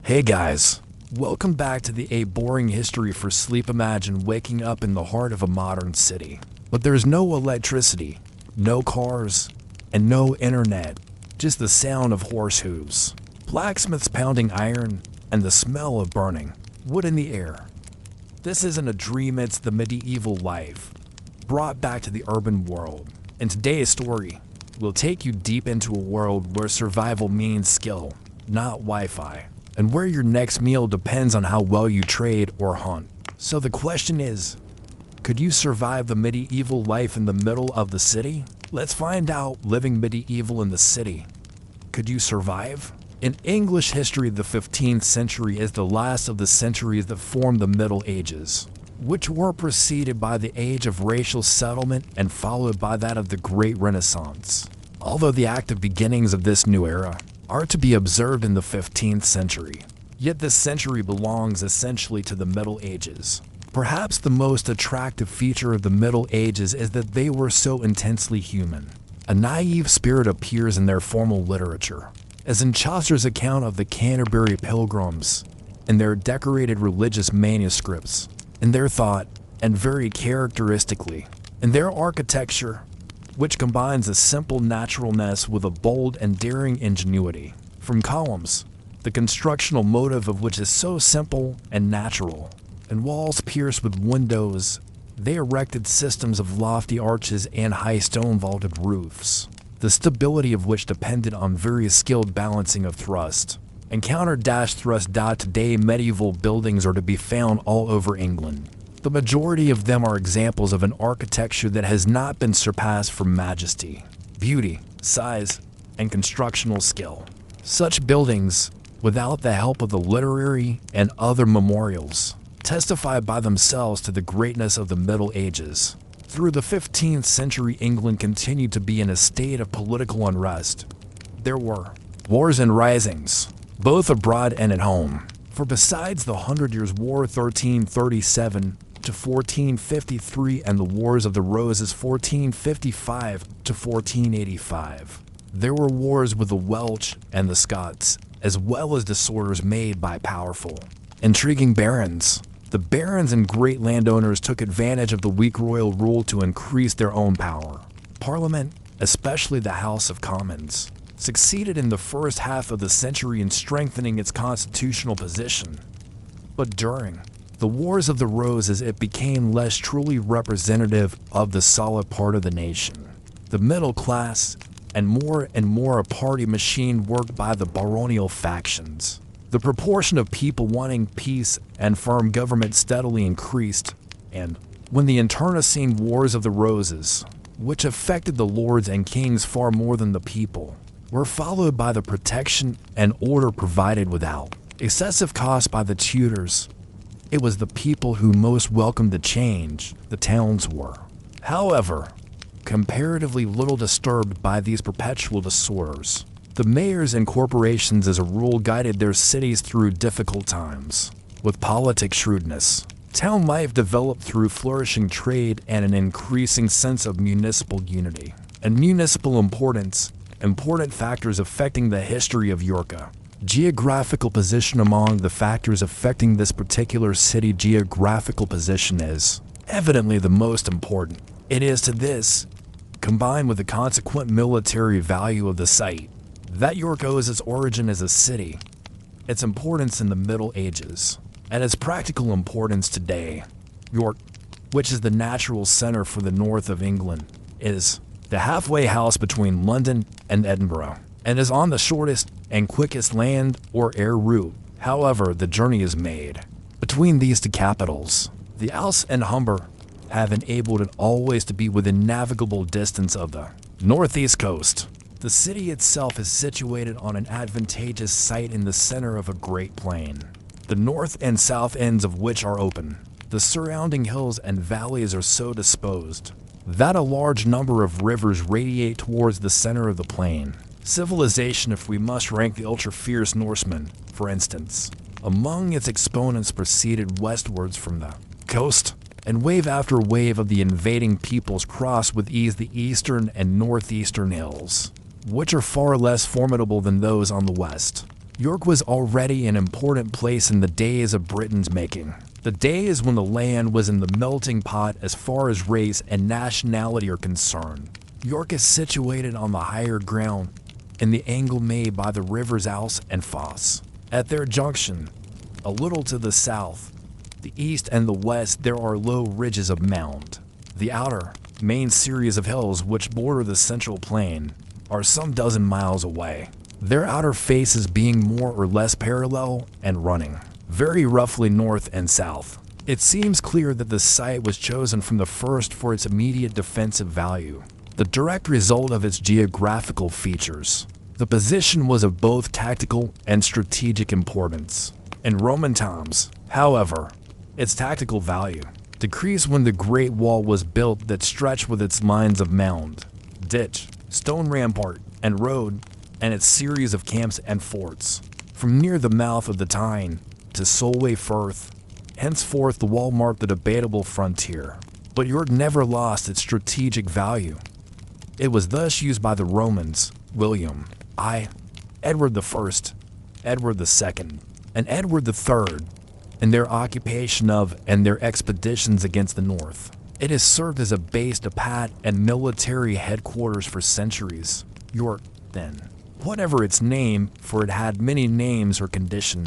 Hey guys, welcome back to the A Boring History for Sleep. Imagine waking up in the heart of a modern city, but there's no electricity, no cars, and no internet, just the sound of horse hooves, blacksmiths pounding iron, and the smell of burning wood in the air. This isn't a dream, it's the medieval life, brought back to the urban world. In today's story, we'll take you deep into a world where survival means skill, not Wi-Fi, and where your next meal depends on how well you trade or hunt. So the question is, could you survive the medieval life in the middle of the city? Let's find out. Living medieval in the city. Could you survive? In English history, the 15th century is the last of the centuries that formed the Middle Ages, which were preceded by the age of racial settlement and followed by that of the Great Renaissance. Although the active beginnings of this new era are to be observed in the 15th century, yet this century belongs essentially to the Middle Ages. Perhaps the most attractive feature of the Middle Ages is that they were so intensely human. A naive spirit appears in their formal literature, as in Chaucer's account of the Canterbury Pilgrims, in their decorated religious manuscripts, in their thought, and very characteristically, in their architecture, which combines a simple naturalness with a bold and daring ingenuity. From columns, the constructional motive of which is so simple and natural, and walls pierced with windows, they erected systems of lofty arches and high stone-vaulted roofs, the stability of which depended on very skilled balancing of thrust and counter-thrust. Today, medieval buildings are to be found all over England. The majority of them are examples of an architecture that has not been surpassed for majesty, beauty, size, and constructional skill. Such buildings, without the help of the literary and other memorials, testify by themselves to the greatness of the Middle Ages. Through the 15th century, England continued to be in a state of political unrest. There were wars and risings, both abroad and at home. For besides the Hundred Years' War 1337 to 1453 and the Wars of the Roses 1455 to 1485, there were wars with the Welsh and the Scots, as well as disorders made by powerful, intriguing barons. The barons and great landowners took advantage of the weak royal rule to increase their own power. Parliament, especially the House of Commons, succeeded in the first half of the century in strengthening its constitutional position. But during the Wars of the Roses, it became less truly representative of the solid part of the nation, the middle class, and more a party machine worked by the baronial factions. The proportion of people wanting peace and firm government steadily increased, and when the internecine Wars of the Roses, which affected the lords and kings far more than the people, were followed by the protection and order provided without excessive cost by the Tudors, it was the people who most welcomed the change. The towns were, however, comparatively little disturbed by these perpetual disorders. The mayors and corporations as a rule guided their cities through difficult times. With politic shrewdness, town life developed through flourishing trade and an increasing sense of municipal unity and municipal importance, important factors affecting the history of Yorka. Geographical position. Among the factors affecting this particular city, geographical position is evidently the most important. It is to this, combined with the consequent military value of the site, that York owes its origin as a city, its importance in the Middle Ages, and its practical importance today. York, which is the natural center for the north of England, is the halfway house between London and Edinburgh, and is on the shortest and quickest land or air route. However, the journey is made between these two capitals. The Ouse and Humber have enabled it always to be within navigable distance of the northeast coast. The city itself is situated on an advantageous site in the center of a great plain, the north and south ends of which are open. The surrounding hills and valleys are so disposed that a large number of rivers radiate towards the center of the plain. Civilization, if we must rank the ultra-fierce Norsemen, for instance, among its exponents, proceeded westwards from the coast, and wave after wave of the invading peoples crossed with ease the eastern and northeastern hills, which are far less formidable than those on the west. York was already an important place in the days of Britain's making. The days when the land was in the melting pot as far as race and nationality are concerned. York is situated on the higher ground in the angle made by the rivers Ouse and Foss. At their junction, a little to the south, the east and the west, there are low ridges of mound. The outer, main series of hills which border the central plain are some dozen miles away, their outer faces being more or less parallel and running very roughly north and south. It seems clear that the site was chosen from the first for its immediate defensive value, the direct result of its geographical features. The position was of both tactical and strategic importance. In Roman times, however, its tactical value decreased when the Great Wall was built that stretched with its lines of mound, ditch, stone rampart, and road, and its series of camps and forts. From near the mouth of the Tyne to Solway Firth, henceforth the wall marked the debatable frontier. But York never lost its strategic value. It was thus used by the Romans, William I, Edward I, Edward II, and Edward III in their occupation of and their expeditions against the north. It has served as a base to pat and military headquarters for centuries. York, then, whatever its name, for it had many names or condition,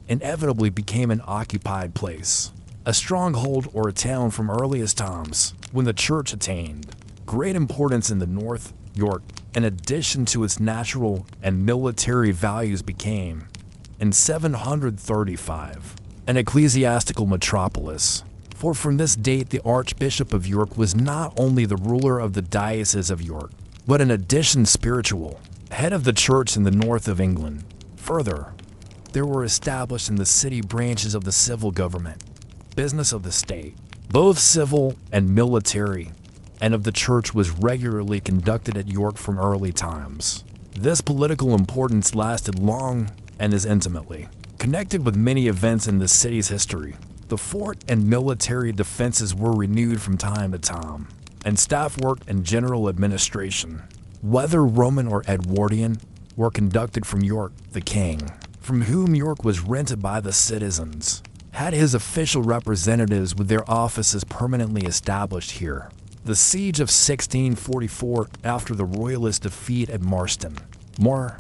inevitably became an occupied place, a stronghold or a town from earliest times, when the church attained great importance in the north. York, in addition to its natural and military values, became, in 735, an ecclesiastical metropolis. For from this date the Archbishop of York was not only the ruler of the Diocese of York, but in addition spiritual head of the church in the north of England. Further, there were established in the city branches of the civil government, business of the state, both civil and military, and of the church was regularly conducted at York from early times. This political importance lasted long and is intimately connected with many events in the city's history. The fort and military defenses were renewed from time to time, and staff work and general administration, whether Roman or Edwardian, were conducted from York. The king, from whom York was rented by the citizens, had his official representatives with their offices permanently established here. The siege of 1644, after the royalist defeat at Marston Moor,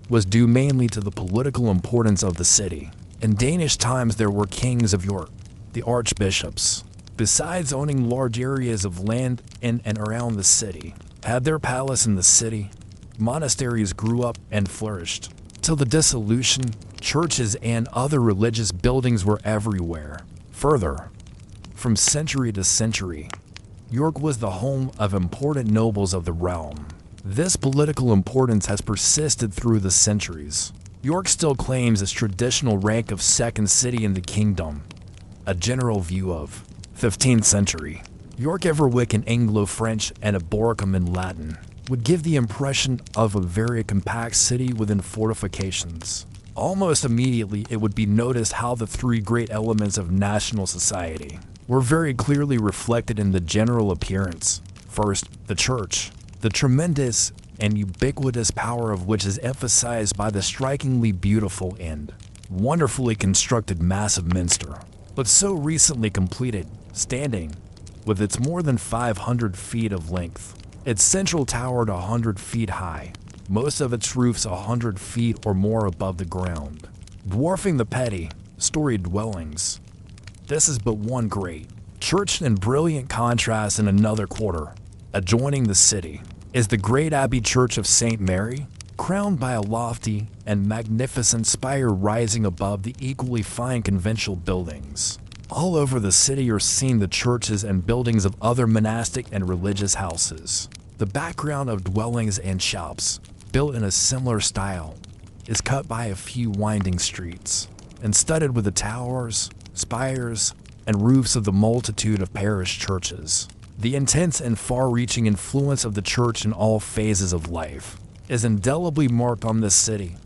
was due mainly to the political importance of the city. In Danish times there were kings of York, the archbishops, besides owning large areas of land in and around the city, had their palace in the city. Monasteries grew up and flourished. Till the dissolution, churches and other religious buildings were everywhere. Further, from century to century, York was the home of important nobles of the realm. This political importance has persisted through the centuries. York still claims its traditional rank of second city in the kingdom. A general view of 15th century York Everwick in Anglo-French and Eboracum in Latin would give the impression of a very compact city within fortifications. Almost immediately it would be noticed how the three great elements of national society were very clearly reflected in the general appearance. First, the church, the tremendous and ubiquitous power of which is emphasized by the strikingly beautiful and wonderfully constructed massive minster, but so recently completed, standing, with its more than 500 feet of length, its central tower 100 feet high, most of its roofs 100 feet or more above the ground, dwarfing the petty, storied dwellings. This is but one great church in brilliant contrast. In another quarter, adjoining the city, is the great Abbey Church of St. Mary, crowned by a lofty and magnificent spire rising above the equally fine conventual buildings. All over the city are seen the churches and buildings of other monastic and religious houses. The background of dwellings and shops, built in a similar style, is cut by a few winding streets, and studded with the towers, spires, and roofs of the multitude of parish churches. The intense and far-reaching influence of the church in all phases of life is indelibly marked on this city.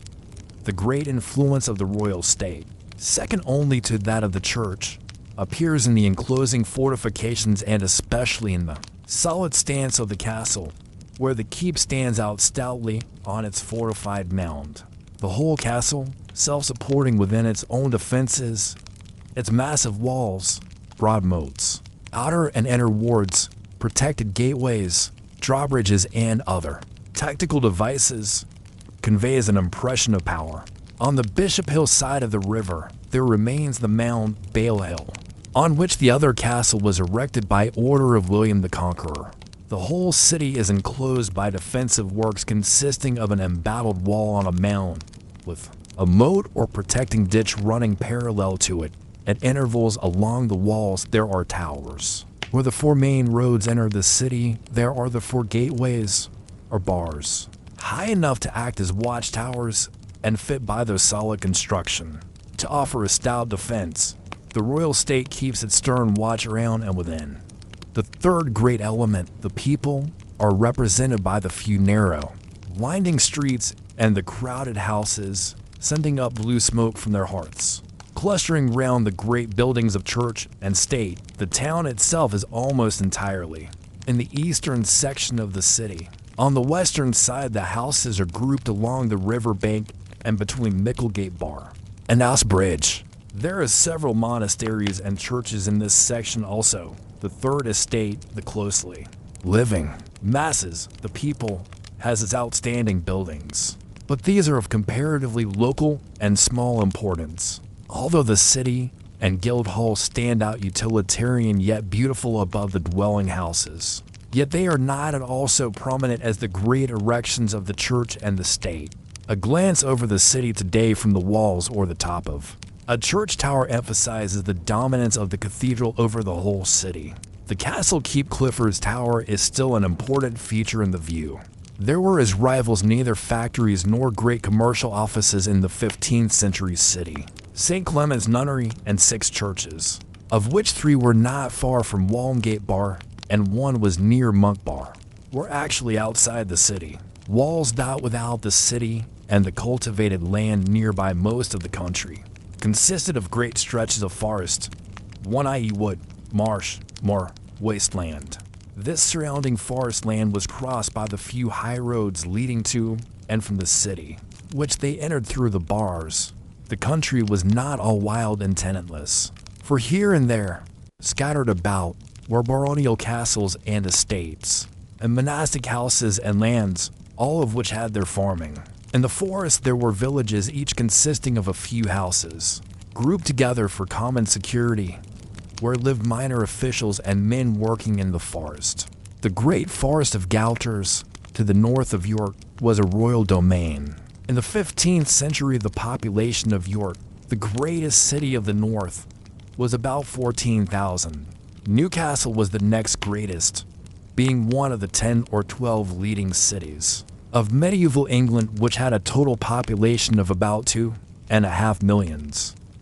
The great influence of the royal state, second only to that of the church, appears in the enclosing fortifications and especially in the solid stance of the castle, where the keep stands out stoutly on its fortified mound. The whole castle, self-supporting within its own defenses, its massive walls, broad moats, outer and inner wards, protected gateways, drawbridges, and other tactical devices conveys an impression of power. On the Bishop Hill side of the river, there remains the mound Bale Hill, on which the other castle was erected by order of William the Conqueror. The whole city is enclosed by defensive works consisting of an embattled wall on a mound, with a moat or protecting ditch running parallel to it. At intervals along the walls there are towers. Where the four main roads enter the city, there are the four gateways, or bars, high enough to act as watchtowers and fit by their solid construction. To offer a stout defense, the royal state keeps its stern watch around and within. The third great element, the people, are represented by the few narrow, winding streets and the crowded houses, sending up blue smoke from their hearts. Clustering round the great buildings of church and state, the town itself is almost entirely in the eastern section of the city. On the western side, the houses are grouped along the river bank and between Micklegate Bar and House Bridge. There are several monasteries and churches in this section also. The third estate, the closely living masses, the people, has its outstanding buildings. But these are of comparatively local and small importance. Although the city and Guildhall stand out utilitarian yet beautiful above the dwelling houses, yet they are not at all so prominent as the great erections of the church and the state. A glance over the city today from the walls or the top of a church tower emphasizes the dominance of the cathedral over the whole city. The Castle Keep Clifford's Tower is still an important feature in the view. There were as rivals neither factories nor great commercial offices in the 15th century city. St. Clement's Nunnery and 6 churches, of which 3 were not far from Walmgate Bar and 1 was near Monk Bar, were actually outside the city. Walls dot without the city and the cultivated land nearby most of the country consisted of great stretches of forest, one i.e. wood, marsh, moor, wasteland. This surrounding forest land was crossed by the few high roads leading to and from the city, which they entered through the bars. The country was not all wild and tenantless, for here and there, scattered about, were baronial castles and estates, and monastic houses and lands, all of which had their farming. In the forest there were villages each consisting of a few houses, grouped together for common security, where lived minor officials and men working in the forest. The great forest of Gouters, to the north of York, was a royal domain. In the 15th century, the population of York, the greatest city of the north, was about 14,000. Newcastle was the next greatest, being one of the 10 or 12 leading cities of medieval England, which had a total population of about 2.5 million.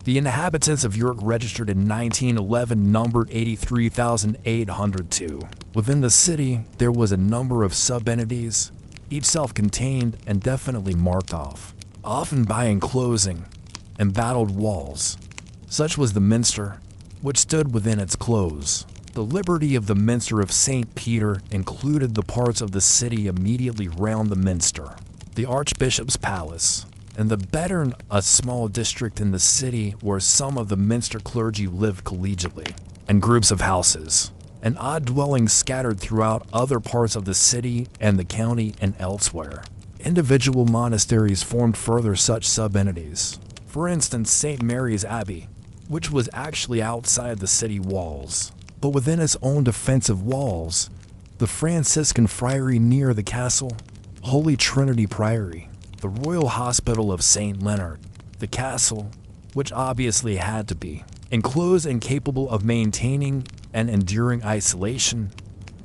The inhabitants of York registered in 1911 numbered 83,802. Within the city, there was a number of sub-entities, each self-contained and definitely marked off, often by enclosing embattled walls. Such was the Minster, which stood within its close. The liberty of the Minster of St. Peter included the parts of the city immediately round the Minster, the Archbishop's Palace, and the Bettern, a small district in the city where some of the Minster clergy lived collegiately, and groups of houses and odd dwellings scattered throughout other parts of the city and the county and elsewhere. Individual monasteries formed further such sub-entities. For instance, St. Mary's Abbey, which was actually outside the city walls, but within its own defensive walls, the Franciscan Friary near the castle, Holy Trinity Priory, the Royal Hospital of St. Leonard, the castle, which obviously had to be enclosed and capable of maintaining and enduring isolation,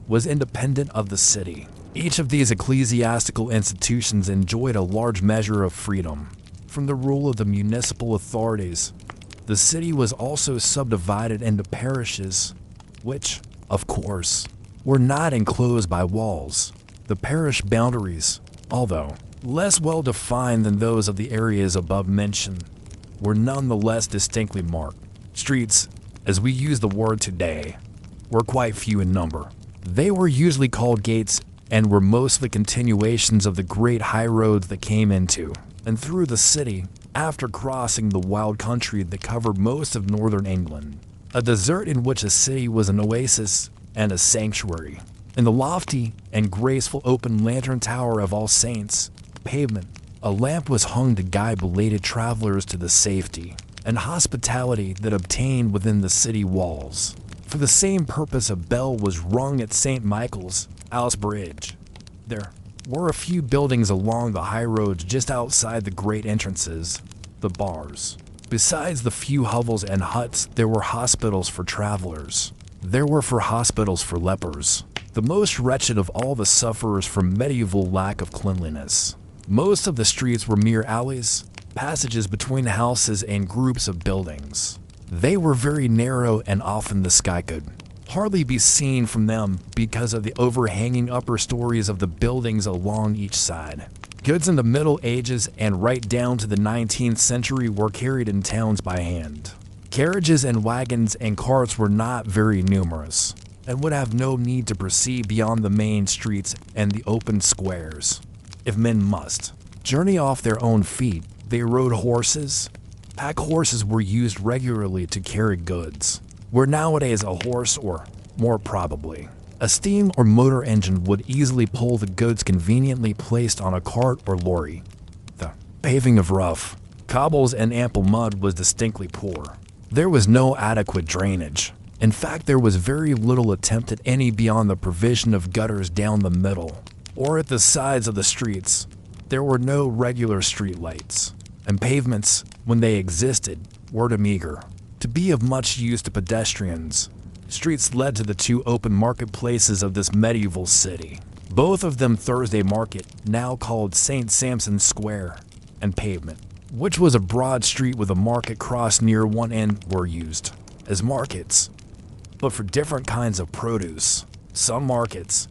was independent of the city. Each of these ecclesiastical institutions enjoyed a large measure of freedom from the rule of the municipal authorities. The city was also subdivided into parishes, which, of course, were not enclosed by walls. The parish boundaries, although less well defined than those of the areas above mentioned, were nonetheless distinctly marked. Streets, as we use the word today, were quite few in number. They were usually called gates and were mostly continuations of the great high roads that came into and through the city. after crossing the wild country that covered most of northern England, a desert in which a city was an oasis and a sanctuary. In the lofty and graceful open lantern tower of All Saints pavement, a lamp was hung to guide belated travelers to the safety and hospitality that obtained within the city walls. For the same purpose, a bell was rung at St. Michael's House Bridge. There were a few buildings along the high roads just outside the great entrances, the bars. Besides the few hovels and huts, there were hospitals for travelers. There were hospitals for lepers, the most wretched of all the sufferers from medieval lack of cleanliness. Most of the streets were mere alleys, passages between houses and groups of buildings. They were very narrow, and often the sky could hardly be seen from them because of the overhanging upper stories of the buildings along each side. Goods in the Middle Ages and right down to the 19th century were carried in towns by hand. Carriages and wagons and carts were not very numerous, and would have no need to proceed beyond the main streets and the open squares. If men must journey off their own feet, they rode horses. Pack horses were used regularly to carry goods, where nowadays a horse, or more probably, a steam or motor engine would easily pull the goods conveniently placed on a cart or lorry. The paving of rough cobbles and ample mud was distinctly poor. There was no adequate drainage. In fact, there was very little attempt at any beyond the provision of gutters down the middle or at the sides of the streets. There were no regular street lights, and pavements, when they existed, were too meager to be of much use to pedestrians. Streets led to the two open marketplaces of this medieval city, both of them Thursday Market, now called St. Sampson's Square, and Pavement, which was a broad street with a market cross near one end, were used as markets, but for different kinds of produce. Some markets,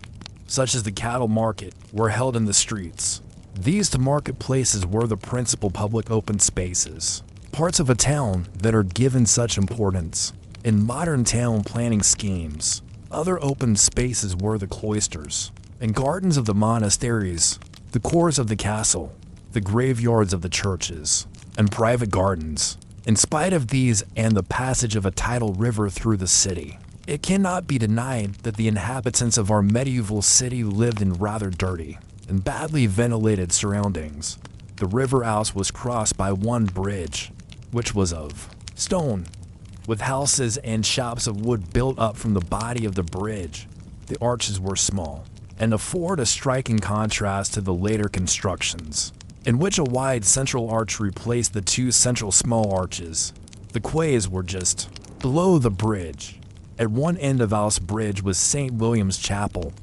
such as the cattle market, were held in the streets. These two marketplaces were the principal public open spaces, parts of a town that are given such importance in modern town planning schemes. Other open spaces were the cloisters and gardens of the monasteries, the courts of the castle, the graveyards of the churches, and private gardens. In spite of these and the passage of a tidal river through the city, it cannot be denied that the inhabitants of our medieval city lived in rather dirty and badly ventilated surroundings. The river Ouse was crossed by one bridge, which was of stone, with houses and shops of wood built up from the body of the bridge. The arches were small, and afford a striking contrast to the later constructions, in which a wide central arch replaced the two central small arches. The quays were just below the bridge. At one end of Ouse Bridge was St. William's Chapel,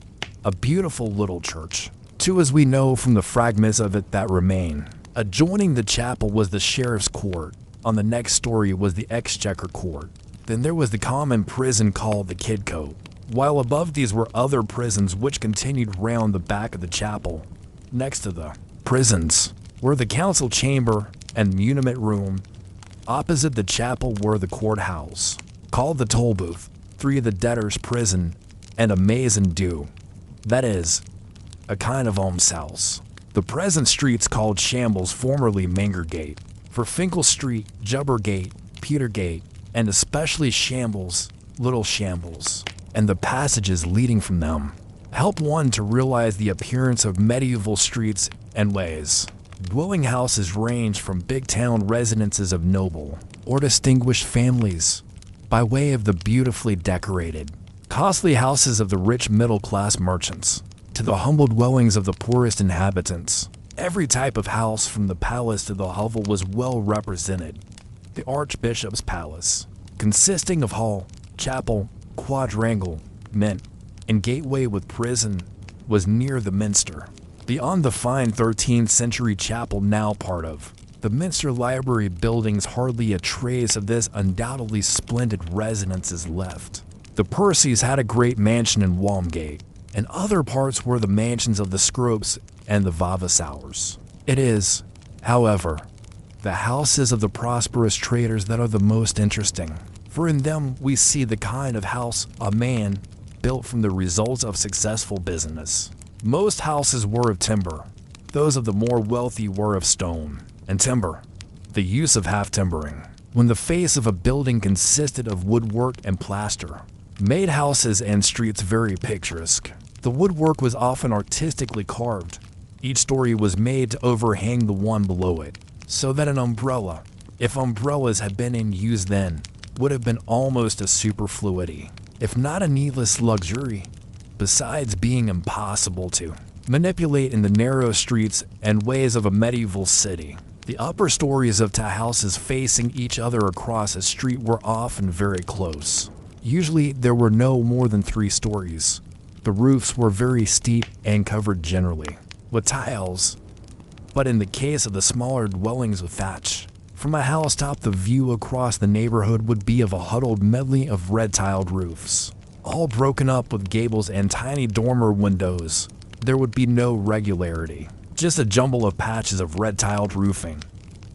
a beautiful little church, two as we know from the fragments of it that remain. Adjoining the chapel was the sheriff's court. On the next story was the exchequer court. Then there was the common prison called the Kidcote, while above these were other prisons which continued round the back of the chapel. Next to the prisons were the council chamber and muniment room. Opposite the chapel were the courthouse, called the toll booth, three of the debtors' prison, and a maison dieu, that is, a kind of almshouse. The present streets called Shambles, formerly Mangergate, for Finkel Street, Jubbergate, Petergate, and especially Shambles, Little Shambles, and the passages leading from them, help one to realize the appearance of medieval streets and ways. Dwelling houses range from big town residences of noble or distinguished families, by way of the beautifully decorated, costly houses of the rich middle-class merchants, to the humble dwellings of the poorest inhabitants. Every type of house, from the palace to the hovel, was well represented. The Archbishop's Palace, consisting of hall, chapel, quadrangle, mint, and gateway with prison, was near the minster. Beyond the fine 13th century chapel, now part of the Minster Library buildings, hardly a trace of this undoubtedly splendid residence is left. The Percys had a great mansion in Walmgate, and other parts were the mansions of the Scropes and the Vavasours. It is, however, the houses of the prosperous traders that are the most interesting, for in them we see the kind of house a man built from the results of successful business. Most houses were of timber. Those of the more wealthy were of stone and timber. The use of half-timbering. When the face of a building consisted of woodwork and plaster, made houses and streets very picturesque. The woodwork was often artistically carved. Each story was made to overhang the one below it, so that an umbrella, if umbrellas had been in use then, would have been almost a superfluity, if not a needless luxury, besides being impossible to manipulate in the narrow streets and ways of a medieval city. The upper stories of houses facing each other across a street were often very close. Usually there were no more than 3 stories. The roofs were very steep and covered generally with tiles, but in the case of the smaller dwellings with thatch, from a housetop the view across the neighborhood would be of a huddled medley of red-tiled roofs, all broken up with gables and tiny dormer windows. There would be no regularity, just a jumble of patches of red-tiled roofing.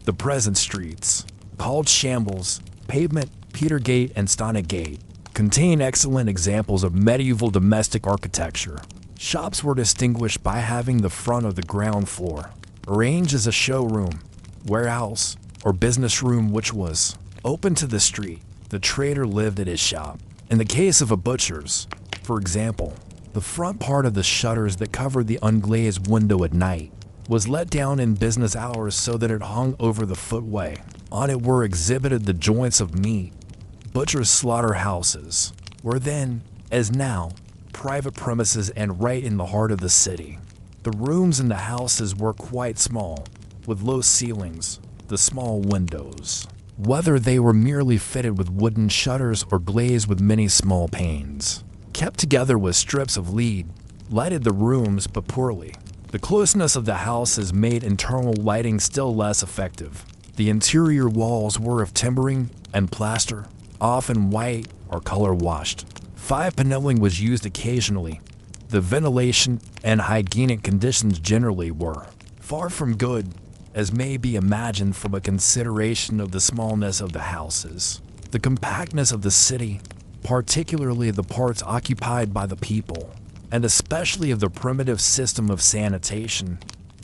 The present streets, called Shambles, Pavement, Petergate, and Stonegate, contain excellent examples of medieval domestic architecture. Shops were distinguished by having the front of the ground floor arranged as a showroom, warehouse, or business room which was open to the street. The trader lived at his shop. In the case of a butcher's, for example, the front part of the shutters that covered the unglazed window at night was let down in business hours so that it hung over the footway. On it were exhibited the joints of meat. Butchers' slaughterhouses were then, as now, private premises and right in the heart of the city. The rooms in the houses were quite small, with low ceilings, the small windows, whether they were merely fitted with wooden shutters or glazed with many small panes, kept together with strips of lead, lighted the rooms but poorly. The closeness of the houses made internal lighting still less effective. The interior walls were of timbering and plaster, often white or color washed. 5 paneling was used occasionally. The ventilation and hygienic conditions generally were far from good, as may be imagined from a consideration of the smallness of the houses, the compactness of the city, particularly the parts occupied by the people, and especially of the primitive system of sanitation,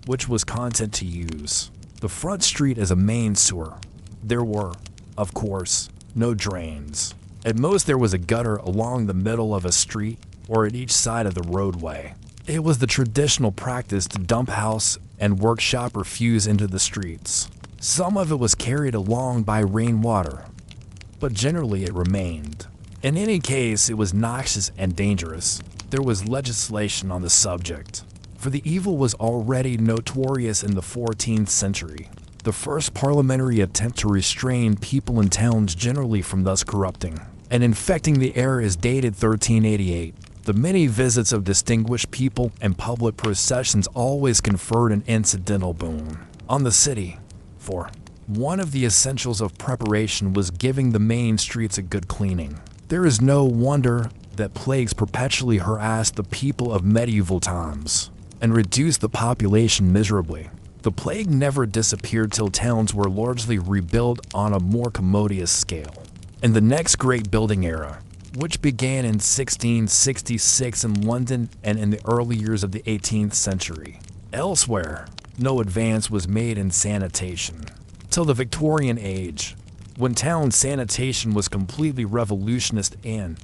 which was content to use. The front street is a main sewer. There were, of course, no drains. At most there was a gutter along the middle of a street or at each side of the roadway. It was the traditional practice to dump house and workshop refuse into the streets. Some of it was carried along by rainwater, but generally it remained. In any case, it was noxious and dangerous. There was legislation on the subject, for the evil was already notorious in the 14th century. The first parliamentary attempt to restrain people in towns generally from thus corrupting and infecting the air is dated 1388. The many visits of distinguished people and public processions always conferred an incidental boon on the city, for one of the essentials of preparation was giving the main streets a good cleaning. There is no wonder that plagues perpetually harassed the people of medieval times and reduced the population miserably. The plague never disappeared till towns were largely rebuilt on a more commodious scale. In the next great building era, which began in 1666 in London and in the early years of the 18th century, elsewhere, no advance was made in sanitation. Till the Victorian age, when town sanitation was completely revolutionist and,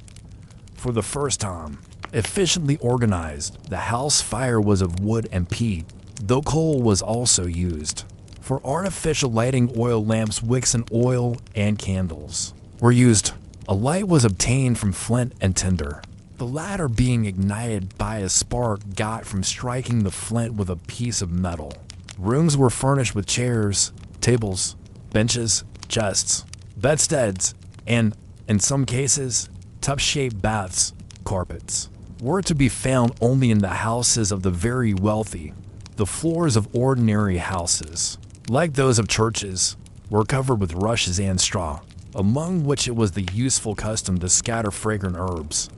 for the first time, efficiently organized, the house fire was of wood and peat, though coal was also used. For artificial lighting, oil lamps, wicks, and oil and candles were used. A light was obtained from flint and tinder, the latter being ignited by a spark got from striking the flint with a piece of metal. Rooms were furnished with chairs, tables, benches, chests, bedsteads, and, in some cases, tub-shaped baths. Carpets were to be found only in the houses of the very wealthy. The floors of ordinary houses, like those of churches, were covered with rushes and straw, among which it was the useful custom to scatter fragrant herbs.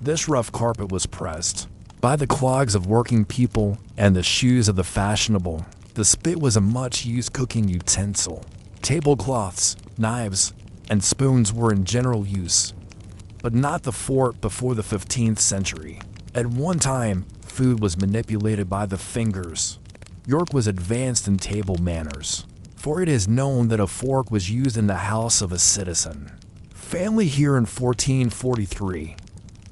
This rough carpet was pressed by the clogs of working people and the shoes of the fashionable. The spit was a much-used cooking utensil. Tablecloths, knives, and spoons were in general use, but not the fork before the 15th century. At one time, food was manipulated by the fingers. York was advanced in table manners, for it is known that a fork was used in the house of a citizen. Family here in 1443.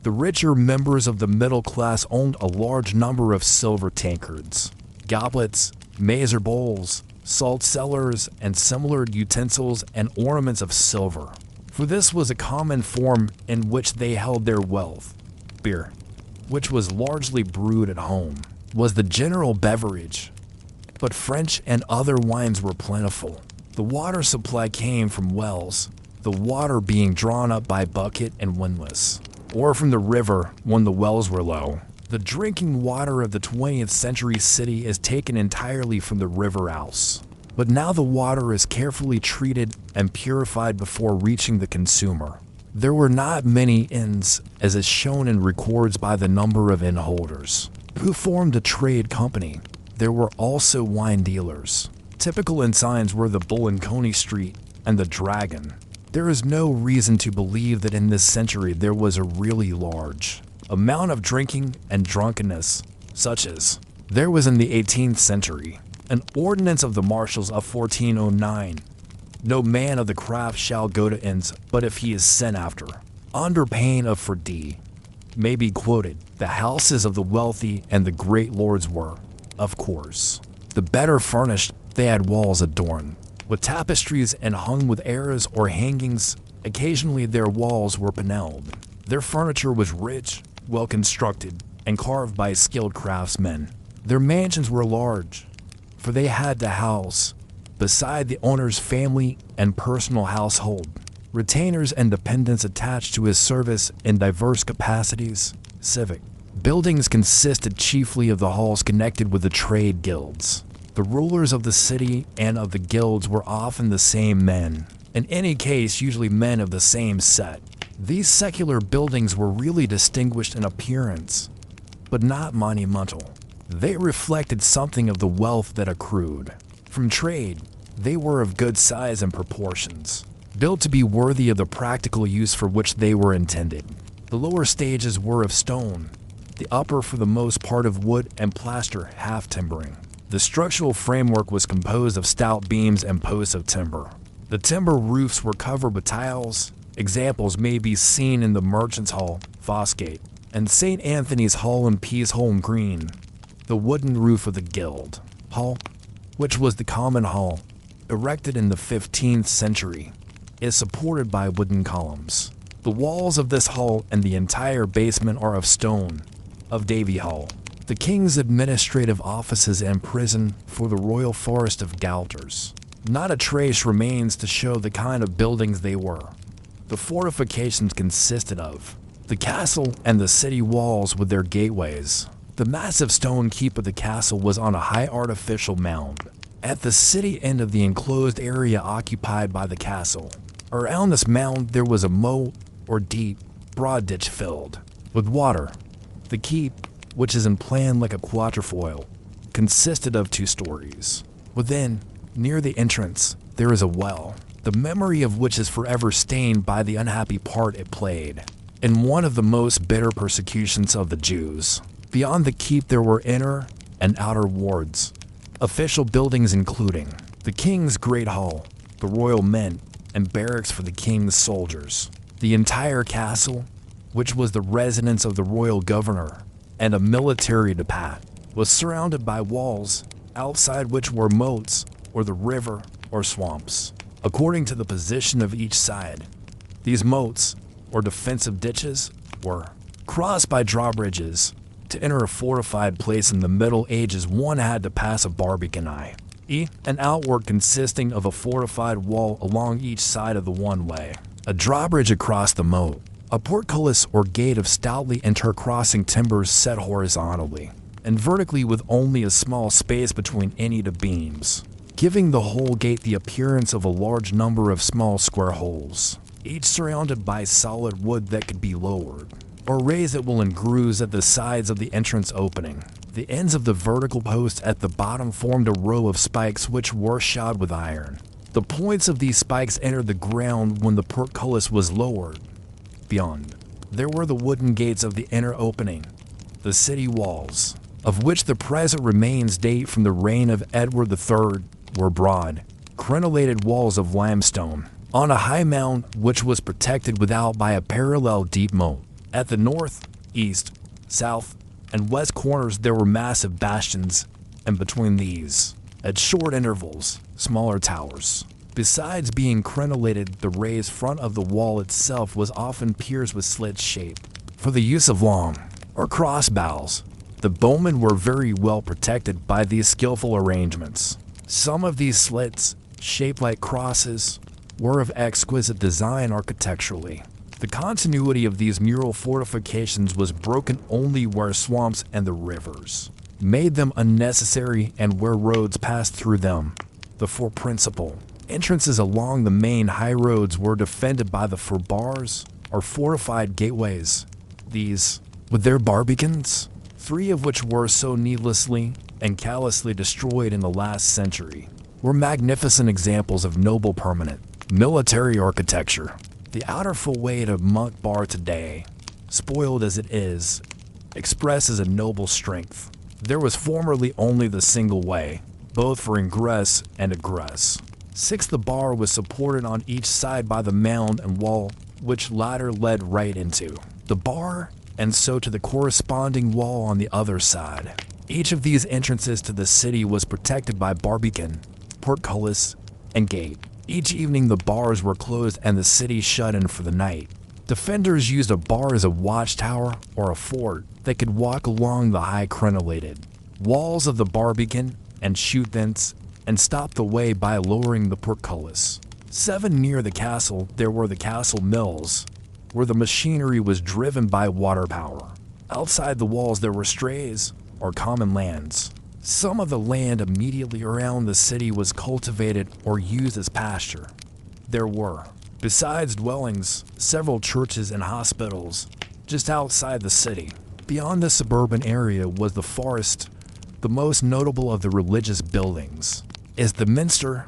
The richer members of the middle class owned a large number of silver tankards, goblets, mazer bowls, salt cellars, and similar utensils and ornaments of silver, for this was a common form in which they held their wealth. Beer, which was largely brewed at home, was the general beverage, but French and other wines were plentiful. The water supply came from wells, the water being drawn up by bucket and windlass, or from the river when the wells were low. The drinking water of the 20th century city is taken entirely from the river Ouse, but now the water is carefully treated and purified before reaching the consumer. There were not many inns, as is shown in records by the number of inn holders, who formed a trade company. There were also wine dealers. Typical inn signs were the Bull in Coney Street and the Dragon. There is no reason to believe that in this century there was a really large amount of drinking and drunkenness, such as there was in the 18th century. An ordinance of the marshals of 1409. No man of the craft shall go to inns, but if he is sent after, under pain of fordee, may be quoted. The houses of the wealthy and the great lords were, of course, the better furnished. They had walls adorned with tapestries and hung with arras or hangings. Occasionally their walls were panelled. Their furniture was rich, well constructed, and carved by skilled craftsmen. Their mansions were large, for they had to house, beside the owner's family and personal household, retainers and dependents attached to his service in diverse capacities. Civic buildings consisted chiefly of the halls connected with the trade guilds. The rulers of the city and of the guilds were often the same men, in any case usually men of the same set. These secular buildings were really distinguished in appearance, but not monumental. They reflected something of the wealth that accrued from trade. They were of good size and proportions, built to be worthy of the practical use for which they were intended. The lower stages were of stone, the upper for the most part of wood and plaster half timbering. The structural framework was composed of stout beams and posts of timber. The timber roofs were covered with tiles. Examples may be seen in the Merchants' Hall, Fossgate, and St. Anthony's Hall in Peasholm Green. The wooden roof of the Guild Hall, which was the common hall, erected in the 15th century, is supported by wooden columns. The walls of this hall and the entire basement are of stone, of Davy Hall, the king's administrative offices and prison for the royal forest of Galters. Not a trace remains to show the kind of buildings they were. The fortifications consisted of the castle and the city walls with their gateways. The massive stone keep of the castle was on a high artificial mound at the city end of the enclosed area occupied by the castle. Around this mound there was a moat or deep, broad ditch filled with water. The keep, which is in plan like a quatrefoil, consisted of 2 stories. Within, near the entrance, there is a well, the memory of which is forever stained by the unhappy part it played in one of the most bitter persecutions of the Jews. Beyond the keep there were inner and outer wards, official buildings including the King's Great Hall, the Royal Mint, and barracks for the King's soldiers. The entire castle, which was the residence of the royal governor and a military depot, was surrounded by walls, outside which were moats, or the river, or swamps, according to the position of each side. These moats, or defensive ditches, were crossed by drawbridges. To enter a fortified place in the Middle Ages, one had to pass a barbican, an outwork consisting of a fortified wall along each side of the one way, a drawbridge across the moat, a portcullis or gate of stoutly intercrossing timbers set horizontally and vertically with only a small space between any two beams, giving the whole gate the appearance of a large number of small square holes, each surrounded by solid wood that could be lowered or raised at will in grooves at the sides of the entrance opening. The ends of the vertical posts at the bottom formed a row of spikes which were shod with iron. The points of these spikes entered the ground when the portcullis was lowered. Beyond, there were the wooden gates of the inner opening, the city walls, of which the present remains date from the reign of Edward III, were broad, crenellated walls of limestone on a high mound which was protected without by a parallel deep moat. At the north, east, south, and west corners there were massive bastions, and between these, at short intervals, smaller towers. Besides being crenellated, the raised front of the wall itself was often pierced with slits shaped for the use of long or crossbows. The bowmen were very well protected by these skillful arrangements. Some of these slits, shaped like crosses, were of exquisite design architecturally. The continuity of these mural fortifications was broken only where swamps and the rivers made them unnecessary and where roads passed through them. The four principal entrances along the main high roads were defended by the four bars or fortified gateways. These, with their barbicans, 3 of which were so needlessly and callously destroyed in the last century, were magnificent examples of noble permanent military architecture. The outer full weight of Monk Bar today, spoiled as it is, expresses a noble strength. There was formerly only the single way, both for ingress and egress. 6, the bar was supported on each side by the mound and wall, which latter led right into the bar, and so to the corresponding wall on the other side. Each of these entrances to the city was protected by barbican, portcullis, and gate. Each evening the bars were closed and the city shut in for the night. Defenders used a bar as a watchtower or a fort. They could walk along the high crenellated walls of the barbican and shoot thence and stop the way by lowering the portcullis. 7, near the castle there were the castle mills, where the machinery was driven by water power. Outside the walls there were strays or common lands. Some of the land immediately around the city was cultivated or used as pasture. There were, besides dwellings, several churches and hospitals just outside the city. Beyond the suburban area was the forest. The most notable of the religious buildings is the minster,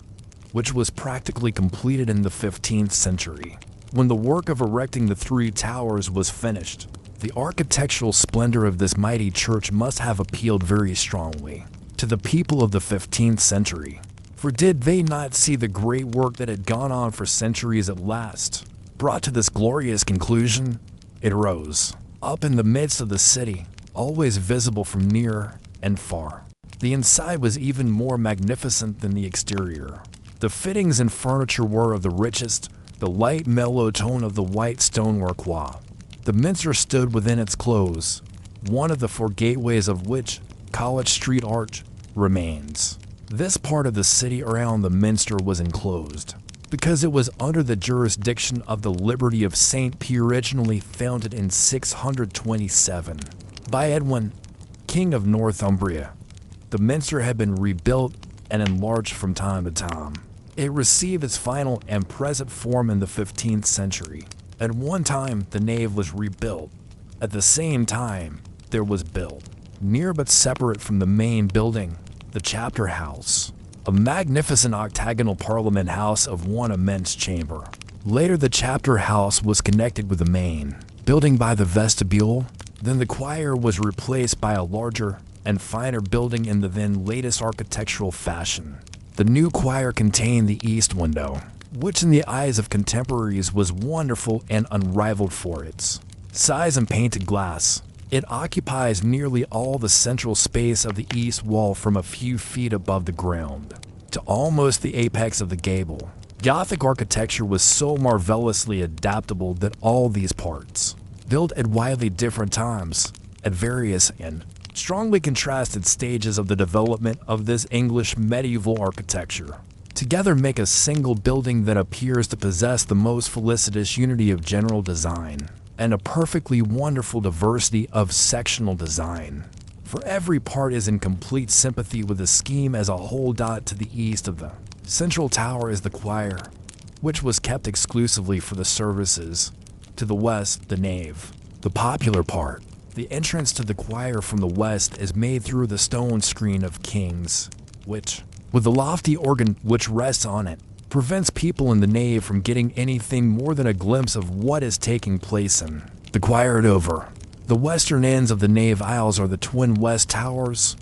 which was practically completed in the 15th century. When the work of erecting the 3 towers was finished, the architectural splendor of this mighty church must have appealed very strongly to the people of the 15th century. For did they not see the great work that had gone on for centuries at last, brought to this glorious conclusion? It rose up in the midst of the city, always visible from near and far. The inside was even more magnificent than the exterior. The fittings and furniture were of the richest, the light mellow tone of the white stonework wall. The minster stood within its close, one of the 4 gateways of which College Street Arch remains. This part of the city around the minster was enclosed, because it was under the jurisdiction of the Liberty of St. Pierre, originally founded in 627 by Edwin, King of Northumbria. The minster had been rebuilt and enlarged from time to time. It received its final and present form in the 15th century. At one time, the nave was rebuilt. At the same time, there was built, near but separate from the main building, the chapter house, a magnificent octagonal parliament house of one immense chamber. Later, the chapter house was connected with the main building by the vestibule. Then the choir was replaced by a larger and finer building in the then latest architectural fashion. The new choir contained the east window, which in the eyes of contemporaries was wonderful and unrivaled for its size and painted glass. It occupies nearly all the central space of the east wall from a few feet above the ground to almost the apex of the gable. Gothic architecture was so marvelously adaptable that all these parts, built at widely different times, at various and strongly contrasted stages of the development of this English medieval architecture, together make a single building that appears to possess the most felicitous unity of general design and a perfectly wonderful diversity of sectional design. For every part is in complete sympathy with the scheme as a whole. To the east of the central tower is the choir, which was kept exclusively for the services. To the west, the nave, the popular part. The entrance to the choir from the west is made through the stone screen of kings, which, with the lofty organ which rests on it, prevents people in the nave from getting anything more than a glimpse of what is taking place in the choir over. The western ends of the nave aisles are the twin west towers,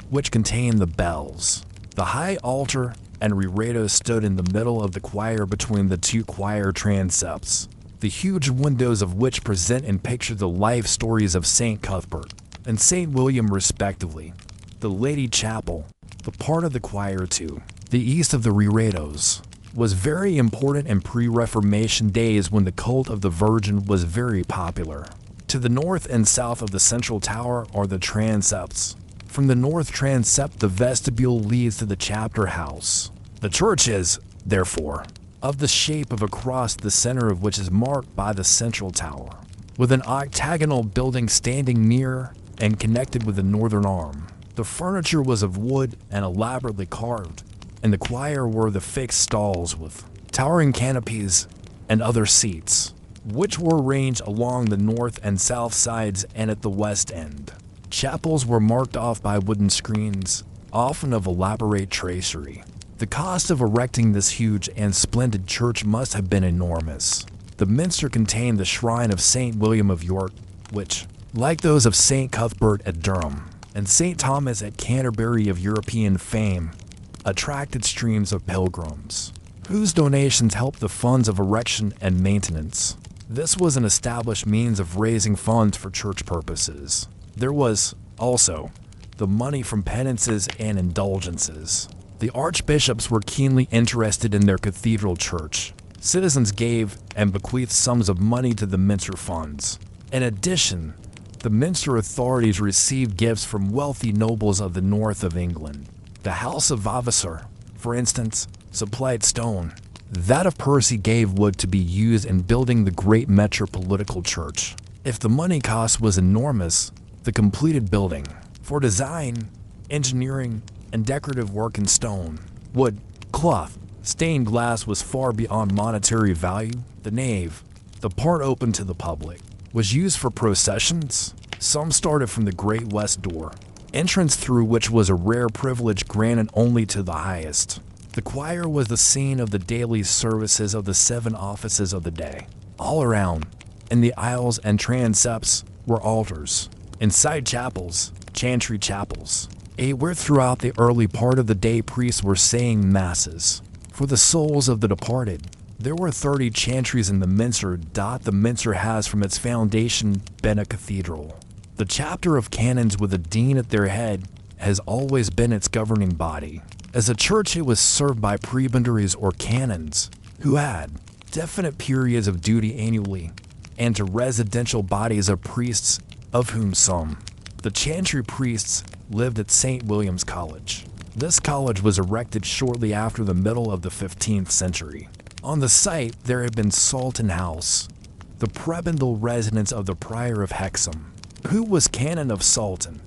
which contain the bells, the high altar, and reredos stood in the middle of the choir between the two choir transepts, the huge windows of which present and picture the life stories of St. Cuthbert and St. William respectively. The Lady Chapel, the part of the choir to the east of the reredos, was very important in pre-Reformation days when the cult of the Virgin was very popular. To the north and south of the central tower are the transepts. From the north transept, the vestibule leads to the chapter house. The church is, therefore, of the shape of a cross, the center of which is marked by the central tower, with an octagonal building standing near and connected with the northern arm. The furniture was of wood and elaborately carved. In the choir were the fixed stalls with towering canopies and other seats, which were ranged along the north and south sides and at the west end. Chapels were marked off by wooden screens, often of elaborate tracery. The cost of erecting this huge and splendid church must have been enormous. The minster contained the shrine of St. William of York, which, like those of St. Cuthbert at Durham and St. Thomas at Canterbury of European fame, attracted streams of pilgrims, whose donations helped the funds of erection and maintenance. This was an established means of raising funds for church purposes. There was, also, the money from penances and indulgences. The archbishops were keenly interested in their cathedral church. Citizens gave and bequeathed sums of money to the minster funds. In addition, the minster authorities received gifts from wealthy nobles of the north of England. The House of Vavassor, for instance, supplied stone. That of Percy gave wood to be used in building the great metropolitical church. If the money cost was enormous, the completed building, for design, engineering, and decorative work in stone, wood, cloth, stained glass was far beyond monetary value. The nave, the part open to the public, was used for processions. Some started from the great west door, entrance through which was a rare privilege granted only to the highest. The choir was the scene of the daily services of the 7 offices of the day. All around, in the aisles and transepts, were altars. Inside chapels, chantry chapels, where throughout the early part of the day priests were saying masses for the souls of the departed. There were 30 chantries in the minster. The minster has from its foundation been a cathedral. The chapter of canons with a dean at their head has always been its governing body. As a church, it was served by prebendaries or canons, who had definite periods of duty annually, and to residential bodies of priests, of whom some, the chantry priests, lived at St. William's College. This college was erected shortly after the middle of the 15th century. On the site, there had been Salton House, the prebendal residence of the Prior of Hexham, who was canon of Salton.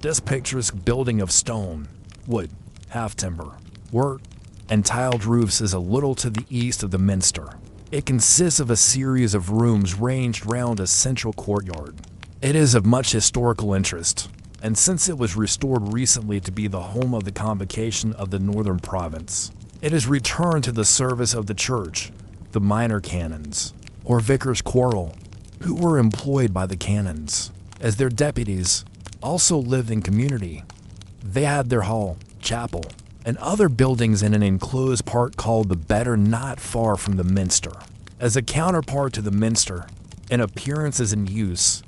This picturesque building of stone, wood, half-timber, work, and tiled roofs is a little to the east of the minster. It consists of a series of rooms ranged round a central courtyard. It is of much historical interest, and since it was restored recently to be the home of the Convocation of the Northern Province, it is returned to the service of the church. The minor canons, or vicars choral, who were employed by the canons as their deputies, also lived in community. They had their hall, chapel, and other buildings in an enclosed part called the Better, not far from the minster. As a counterpart to the minster, in appearance as in use,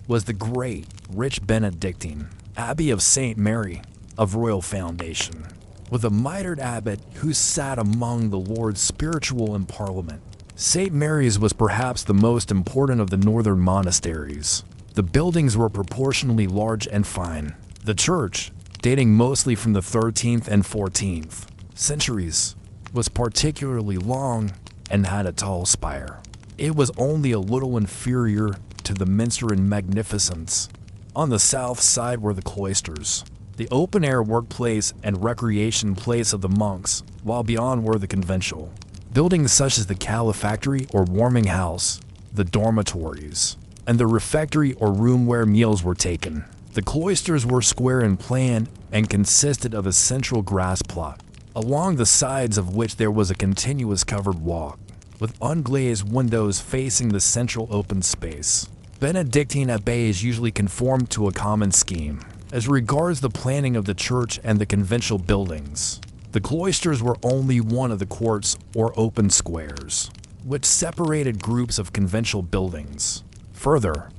was the great, rich Benedictine Abbey of St. Mary of Royal Foundation, with a mitred abbot who sat among the lords spiritual in Parliament. St. Mary's was perhaps the most important of the northern monasteries. The buildings were proportionally large and fine. The church, dating mostly from the 13th and 14th centuries, was particularly long and had a tall spire. It was only a little inferior to the minster in magnificence. On the south side were the cloisters, the open-air workplace and recreation place of the monks, while beyond were the conventual buildings such as the calefactory or warming house, the dormitories, and the refectory or room where meals were taken. The cloisters were square in plan and consisted of a central grass plot, along the sides of which there was a continuous covered walk, with unglazed windows facing the central open space. Benedictine abbeys usually conformed to a common scheme as regards the planning of the church and the conventual buildings. The cloisters were only one of the courts or open squares, which separated groups of conventual buildings. Further,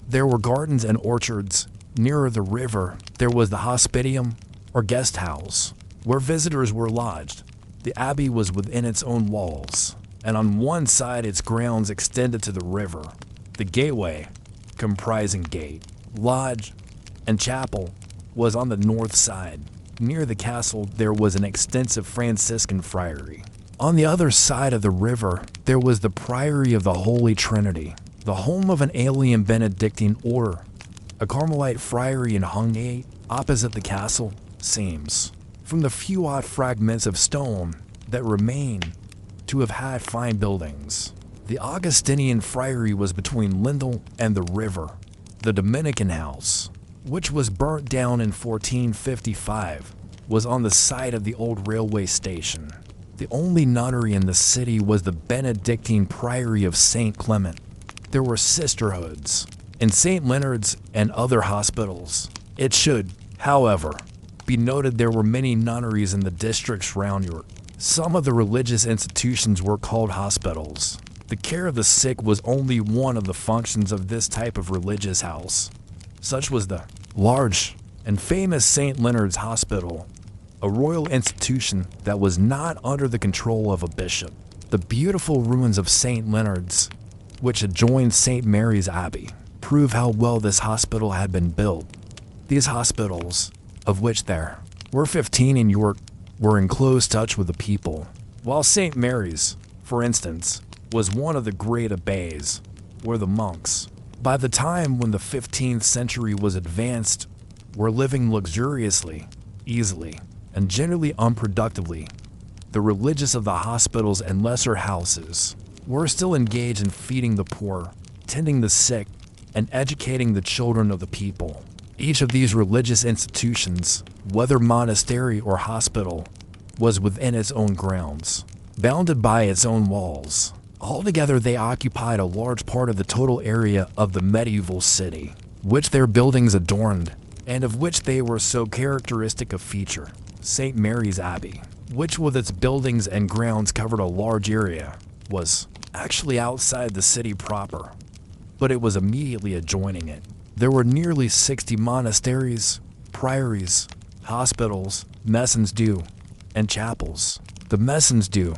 there were gardens and orchards. Nearer the river, there was the hospitium, or guest house, where visitors were lodged. The abbey was within its own walls, and on one side its grounds extended to the river. The gateway, comprising gate, lodge, and chapel, was on the north side. Near the castle, there was an extensive Franciscan friary. On the other side of the river, there was the Priory of the Holy Trinity, the home of an alien Benedictine order. A Carmelite friary in Hungate, opposite the castle, seems, from the few odd fragments of stone that remain, to have had fine buildings. The Augustinian friary was between Lindell and the river. The Dominican house, which was burnt down in 1455, was on the site of the old railway station. The only nunnery in the city was the Benedictine Priory of St. Clement. There were sisterhoods in St. Leonard's and other hospitals. It should, however, be noted there were many nunneries in the districts round York. Some of the religious institutions were called hospitals. The care of the sick was only one of the functions of this type of religious house. Such was the large and famous St. Leonard's Hospital, a royal institution that was not under the control of a bishop. The beautiful ruins of St. Leonard's, which adjoined St. Mary's Abbey, prove how well this hospital had been built. These hospitals, of which there were 15 in York, were in close touch with the people, while St. Mary's, for instance, was one of the great abbeys, where the monks, by the time when the 15th century was advanced, were living luxuriously, easily, and generally unproductively. The religious of the hospitals and lesser houses were still engaged in feeding the poor, tending the sick, and educating the children of the people. Each of these religious institutions, whether monastery or hospital, was within its own grounds, bounded by its own walls. Altogether, they occupied a large part of the total area of the medieval city, which their buildings adorned, and of which they were so characteristic a feature. St. Mary's Abbey, which with its buildings and grounds covered a large area, was actually outside the city proper, but it was immediately adjoining it. There were nearly 60 monasteries, priories, hospitals, maisons dieu, and chapels. The maisons dieu,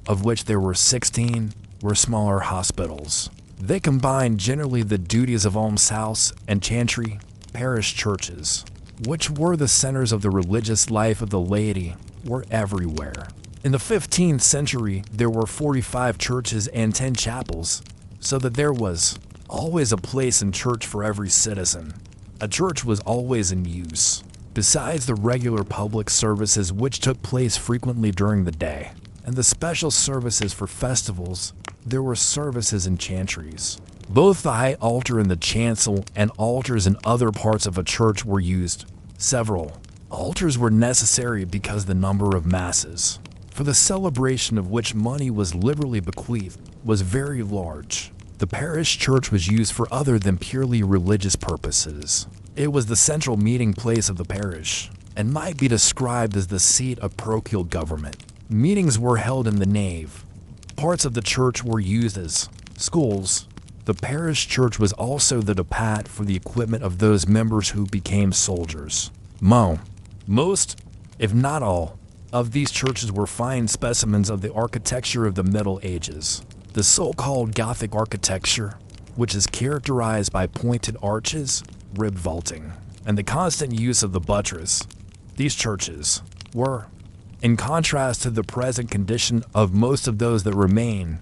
of which there were 16, were smaller hospitals. They combined generally the duties of almshouse and chantry, parish churches, which were the centers of the religious life of the laity, were everywhere. In the 15th century, there were 45 churches and 10 chapels, so that there was always a place in church for every citizen. A church was always in use, besides the regular public services which took place frequently during the day, and the special services for festivals. There were services in chantries. Both the high altar in the chancel and altars in other parts of a church were used. Several altars were necessary because the number of masses, for the celebration of which money was liberally bequeathed, was very large. The parish church was used for other than purely religious purposes. It was the central meeting place of the parish, and might be described as the seat of parochial government. Meetings were held in the nave. Parts of the church were used as schools. The parish church was also the depot for the equipment of those members who became soldiers. Most, if not all, of these churches were fine specimens of the architecture of the Middle Ages. The so-called Gothic architecture, which is characterized by pointed arches, rib vaulting, and the constant use of the buttress. These churches were, in contrast to the present condition of most of those that remain,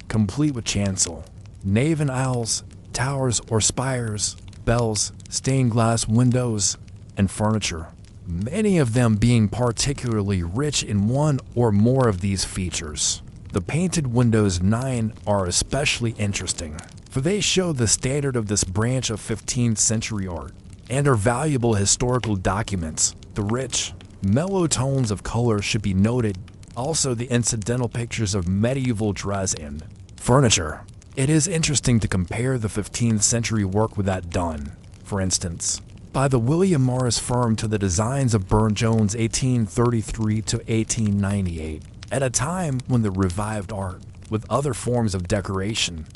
complete with chancel, nave and aisles, towers or spires, bells, stained glass windows, and furniture, many of them being particularly rich in one or more of these features. The painted windows 9 are especially interesting, for they show the standard of this branch of 15th century art, and are valuable historical documents. The rich, mellow tones of color should be noted, also the incidental pictures of medieval dress and furniture. It is interesting to compare the 15th century work with that done, for instance, by the William Morris firm to the designs of Burne-Jones 1833 to 1898, at a time when the revived art, with other forms of decoration,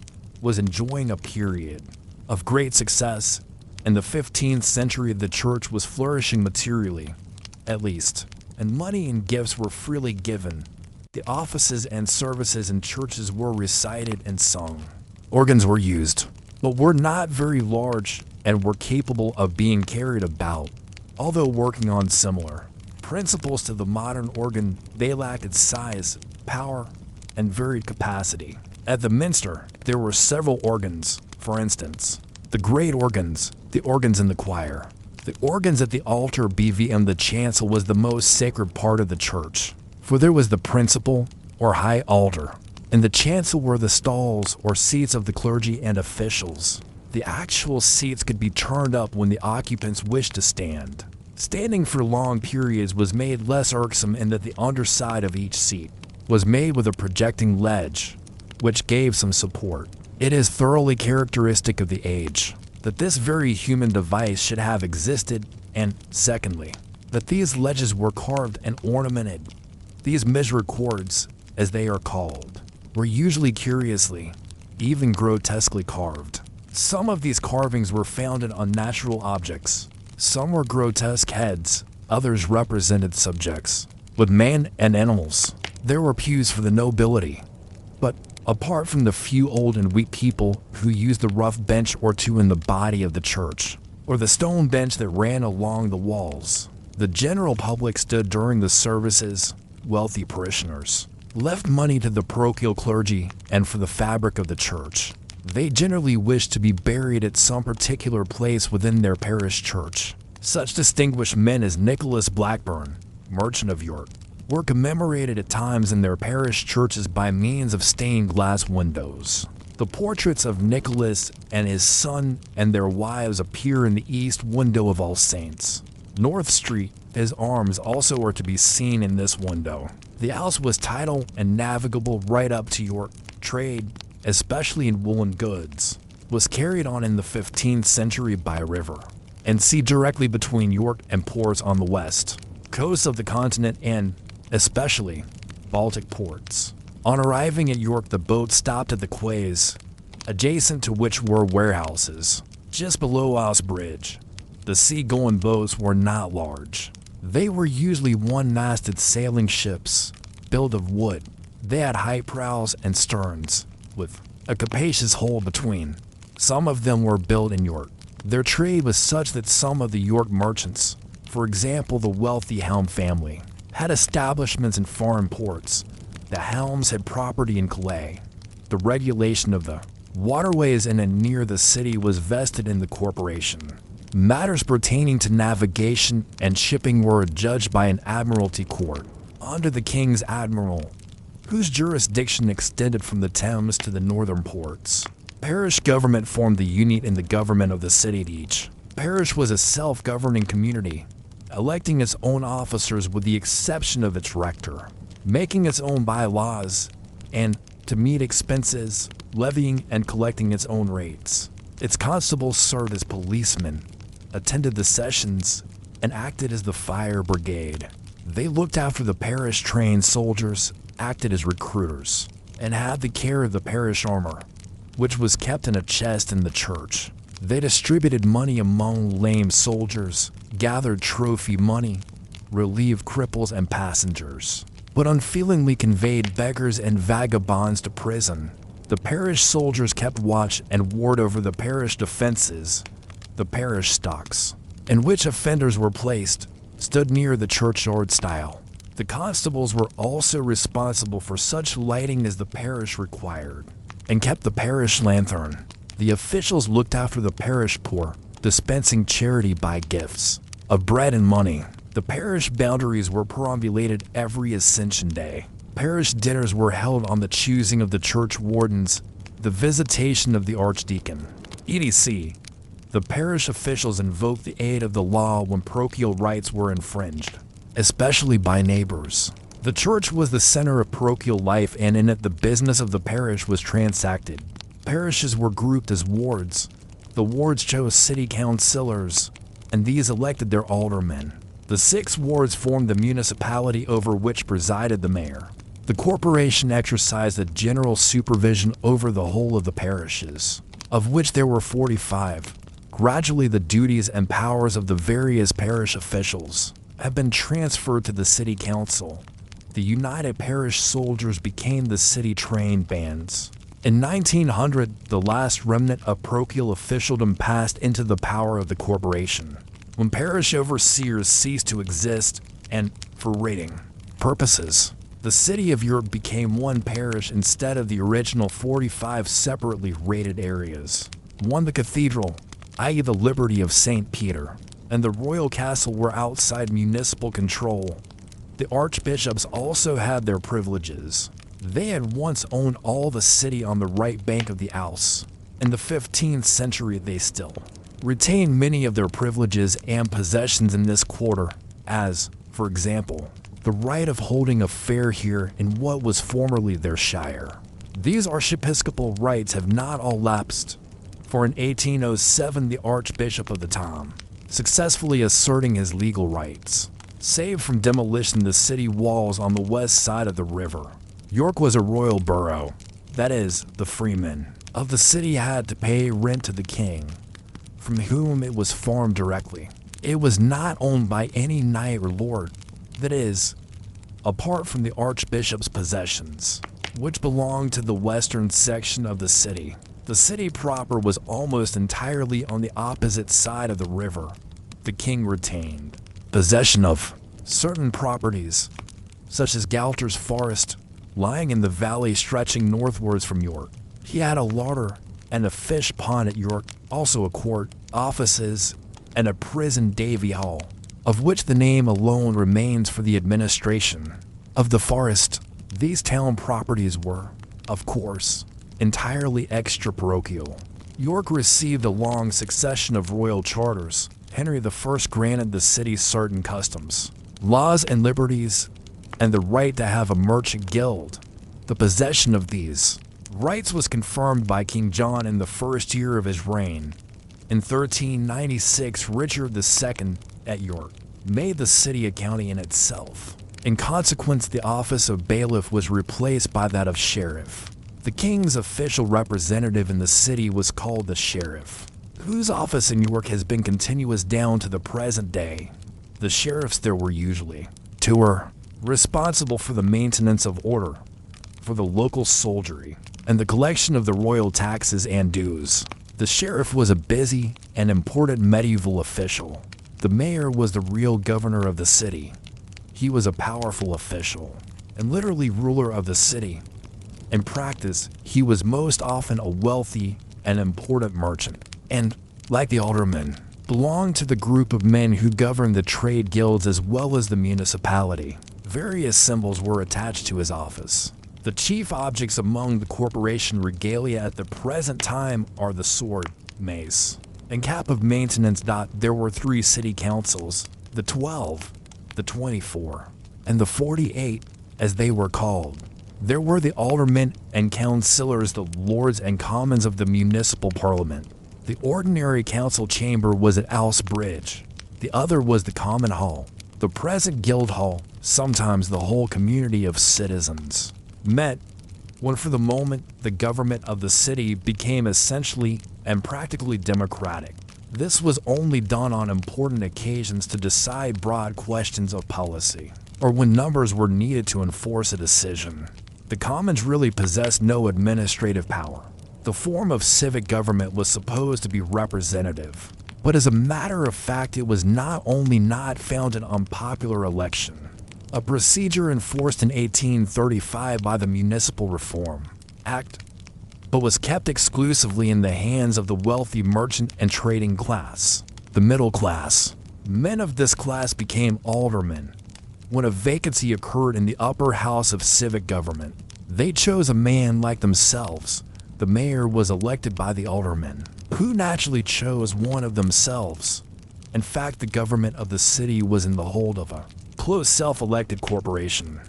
was enjoying a period of great success. In the 15th century, the church was flourishing materially, at least, and money and gifts were freely given. The offices and services in churches were recited and sung. Organs were used, but were not very large and were capable of being carried about. Although working on similar principles to the modern organ, they lacked its size, power, and varied capacity. At the minster, there were several organs. For instance, the great organs, the organs in the choir. The organs at the altar, BVM the chancel, was the most sacred part of the church, for there was the principal or high altar. In the chancel were the stalls or seats of the clergy and officials. The actual seats could be turned up when the occupants wished to stand. Standing for long periods was made less irksome in that the underside of each seat was made with a projecting ledge, which gave some support. It is thoroughly characteristic of the age that this very human device should have existed, and secondly, that these ledges were carved and ornamented. These misericords, as they are called, were usually curiously, even grotesquely carved. Some of these carvings were founded on natural objects. Some were grotesque heads, others represented subjects, with man and animals. There were pews for the nobility, but apart from the few old and weak people who used the rough bench or two in the body of the church, or the stone bench that ran along the walls, the general public stood during the services. Wealthy parishioners left money to the parochial clergy and for the fabric of the church. They generally wished to be buried at some particular place within their parish church. Such distinguished men as Nicholas Blackburn, merchant of York, were commemorated at times in their parish churches by means of stained glass windows. The portraits of Nicholas and his son and their wives appear in the east window of All Saints. North Street, his arms also are to be seen in this window. The house was tidal and navigable right up to York. Trade, especially in woolen goods, was carried on in the 15th century by river and sea directly between York and ports on the west coast of the continent and, especially, Baltic ports. On arriving at York, the boat stopped at the quays, adjacent to which were warehouses. Just below Osbridge, the sea-going boats were not large. They were usually one-masted sailing ships, built of wood. They had high prows and sterns, with a capacious hole between. Some of them were built in York. Their trade was such that some of the York merchants, for example the wealthy Helm family, had establishments in foreign ports. The Helms had property in Calais. The regulation of the waterways in and near the city was vested in the corporation. Matters pertaining to navigation and shipping were judged by an admiralty court under the King's Admiral, whose jurisdiction extended from the Thames to the northern ports. Parish government formed the unit in the government of the city. Each parish was a self-governing community, electing its own officers with the exception of its rector, making its own bylaws, and, to meet expenses, levying and collecting its own rates. Its constables served as policemen, attended the sessions, and acted as the fire brigade. They looked after the parish-trained soldiers, acted as recruiters, and had the care of the parish armor, which was kept in a chest in the church. They distributed money among lame soldiers, gathered trophy money, relieved cripples and passengers, but unfeelingly conveyed beggars and vagabonds to prison. The parish soldiers kept watch and ward over the parish defenses. The parish stocks, in which offenders were placed, stood near the churchyard stile. The constables were also responsible for such lighting as the parish required, and kept the parish lantern. The officials looked after the parish poor, dispensing charity by gifts of bread and money. The parish boundaries were perambulated every Ascension Day. Parish dinners were held on the choosing of the church wardens, the visitation of the archdeacon, etc. The parish officials invoked the aid of the law when parochial rights were infringed, especially by neighbors. The church was the center of parochial life, and in it the business of the parish was transacted. Parishes were grouped as wards. The wards chose city councillors, and these elected their aldermen. The 6 wards formed the municipality over which presided the mayor. The corporation exercised a general supervision over the whole of the parishes, of which there were 45. Gradually, the duties and powers of the various parish officials have been transferred to the city council. The United Parish Soldiers became the city trained bands. In 1900, the last remnant of parochial officialdom passed into the power of the corporation, when parish overseers ceased to exist and, for rating purposes, the city of York became one parish instead of the original 45 separately rated areas. One, the cathedral, i.e. the Liberty of St. Peter, and the royal castle were outside municipal control. The archbishops also had their privileges. They had once owned all the city on the right bank of the Ouse. In the 15th century, they still retained many of their privileges and possessions in this quarter, as, for example, the right of holding a fair here in what was formerly their shire. These archiepiscopal rights have not all lapsed, for in 1807 the archbishop of the time, successfully asserting his legal rights, saved from demolition the city walls on the west side of the river. York was a royal borough, that is, the freemen of the city had to pay rent to the king, from whom it was farmed directly. It was not owned by any knight or lord, that is, apart from the archbishop's possessions, which belonged to the western section of the city. The city proper was almost entirely on the opposite side of the river. The king retained possession of certain properties, such as Galter's Forest, lying in the valley stretching northwards from York. He had a larder and a fish pond at York, also a court, offices, and a prison Davy Hall, of which the name alone remains for the administration of the forest. These town properties were, of course, entirely extra-parochial. York received a long succession of royal charters. Henry I granted the city certain customs, laws, and liberties, and the right to have a merchant guild. The possession of these rights was confirmed by King John in the first year of his reign. In 1396, Richard II at York made the city a county in itself. In consequence, the office of bailiff was replaced by that of sheriff. The king's official representative in the city was called the sheriff, whose office in York has been continuous down to the present day. The sheriffs there were usually two were responsible for the maintenance of order for the local soldiery and the collection of the royal taxes and dues. The sheriff was a busy and important medieval official. The mayor was the real governor of the city. He was a powerful official and literally ruler of the city. In practice, he was most often a wealthy and important merchant, and, like the aldermen, belonged to the group of men who governed the trade guilds as well as the municipality. Various symbols were attached to his office. The chief objects among the corporation regalia at the present time are the sword, mace, and cap of maintenance. There were 3 city councils, the 12, the 24, and the 48, as they were called. There were the aldermen and councillors, the lords and commons of the municipal parliament. The ordinary council chamber was at Ouse Bridge. The other was the common hall. The present guild hall, sometimes the whole community of citizens, met when for the moment the government of the city became essentially and practically democratic. This was only done on important occasions to decide broad questions of policy, or when numbers were needed to enforce a decision. The commons really possessed no administrative power. The form of civic government was supposed to be representative, but as a matter of fact it was not only not founded on popular election, a procedure enforced in 1835 by the Municipal Reform Act, but was kept exclusively in the hands of the wealthy merchant and trading class, the middle class. Men of this class became aldermen. When a vacancy occurred in the upper house of civic government, they chose a man like themselves. The mayor was elected by the aldermen, who naturally chose one of themselves. In fact, the government of the city was in the hold of a close self-elected corporation.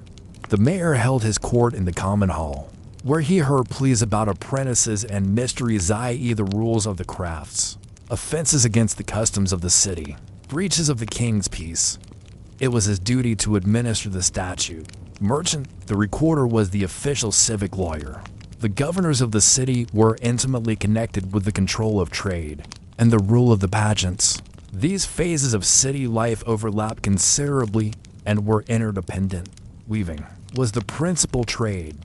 The mayor held his court in the common hall, where he heard pleas about apprentices and mysteries, i.e. the rules of the crafts, offenses against the customs of the city, Breaches of the king's peace. It was his duty to administer the statute. Merchant, the recorder, was the official civic lawyer. The governors of the city were intimately connected with the control of trade and the rule of the pageants. These phases of city life overlapped considerably and were interdependent. Weaving was the principal trade.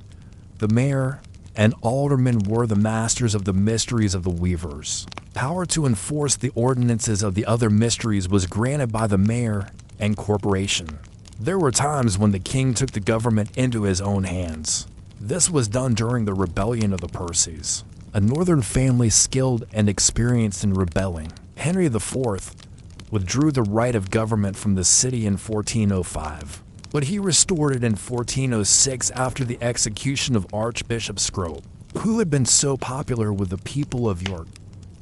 The mayor and aldermen were the masters of the mysteries of the weavers. Power to enforce the ordinances of the other mysteries was granted by the mayor and corporation. There were times when the king took the government into his own hands. This was done during the rebellion of the Percys, a northern family skilled and experienced in rebelling. Henry IV withdrew the right of government from the city in 1405, but he restored it in 1406 after the execution of Archbishop Scrope, who had been so popular with the people of York.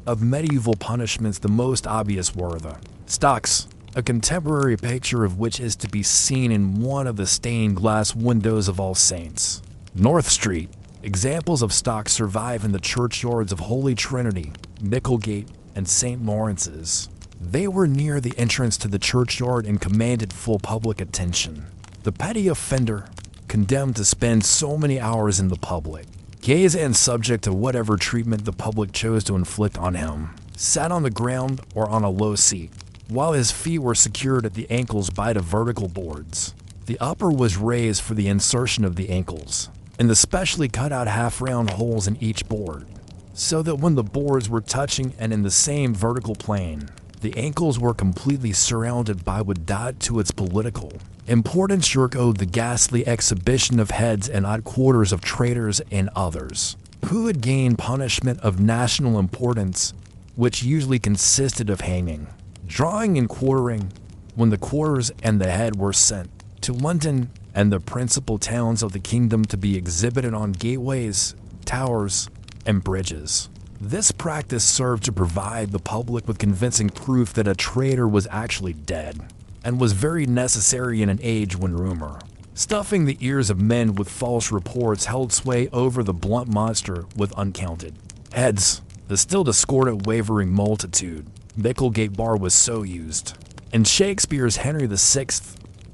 Of medieval punishments, the most obvious were the stocks, a contemporary picture of which is to be seen in one of the stained glass windows of All Saints. North Street. Examples of stocks survive in the churchyards of Holy Trinity, Micklegate, and St. Lawrence's. They were near the entrance to the churchyard and commanded full public attention. The petty offender, condemned to spend so many hours in the public, gaze and subject to whatever treatment the public chose to inflict on him, sat on the ground or on a low seat, while his feet were secured at the ankles by the vertical boards. The upper was raised for the insertion of the ankles, and the specially cut out half-round holes in each board, so that when the boards were touching and in the same vertical plane, the ankles were completely surrounded by what died to its political importance. York owed the ghastly exhibition of heads and odd quarters of traitors and others, who had gained punishment of national importance, which usually consisted of hanging, drawing and quartering, when the quarters and the head were sent to London and the principal towns of the kingdom to be exhibited on gateways, towers, and bridges. This practice served to provide the public with convincing proof that a traitor was actually dead, and was very necessary in an age when rumor, stuffing the ears of men with false reports, held sway over the blunt monster with uncounted heads. The still discordant wavering multitude. Micklegate Bar was so used. In Shakespeare's Henry VI,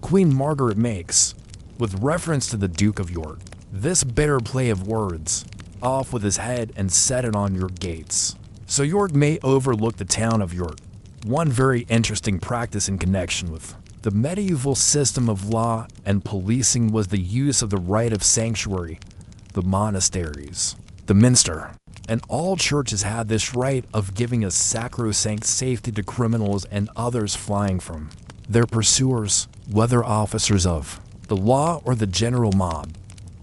Queen Margaret makes, with reference to the Duke of York, this bitter play of words, off with his head and set it on your gates. So York may overlook the town of York. One very interesting practice in connection with the medieval system of law and policing was the use of the right of sanctuary, the monasteries, the minster, and all churches had this right of giving a sacrosanct safety to criminals and others flying from their pursuers, whether officers of the law or the general mob,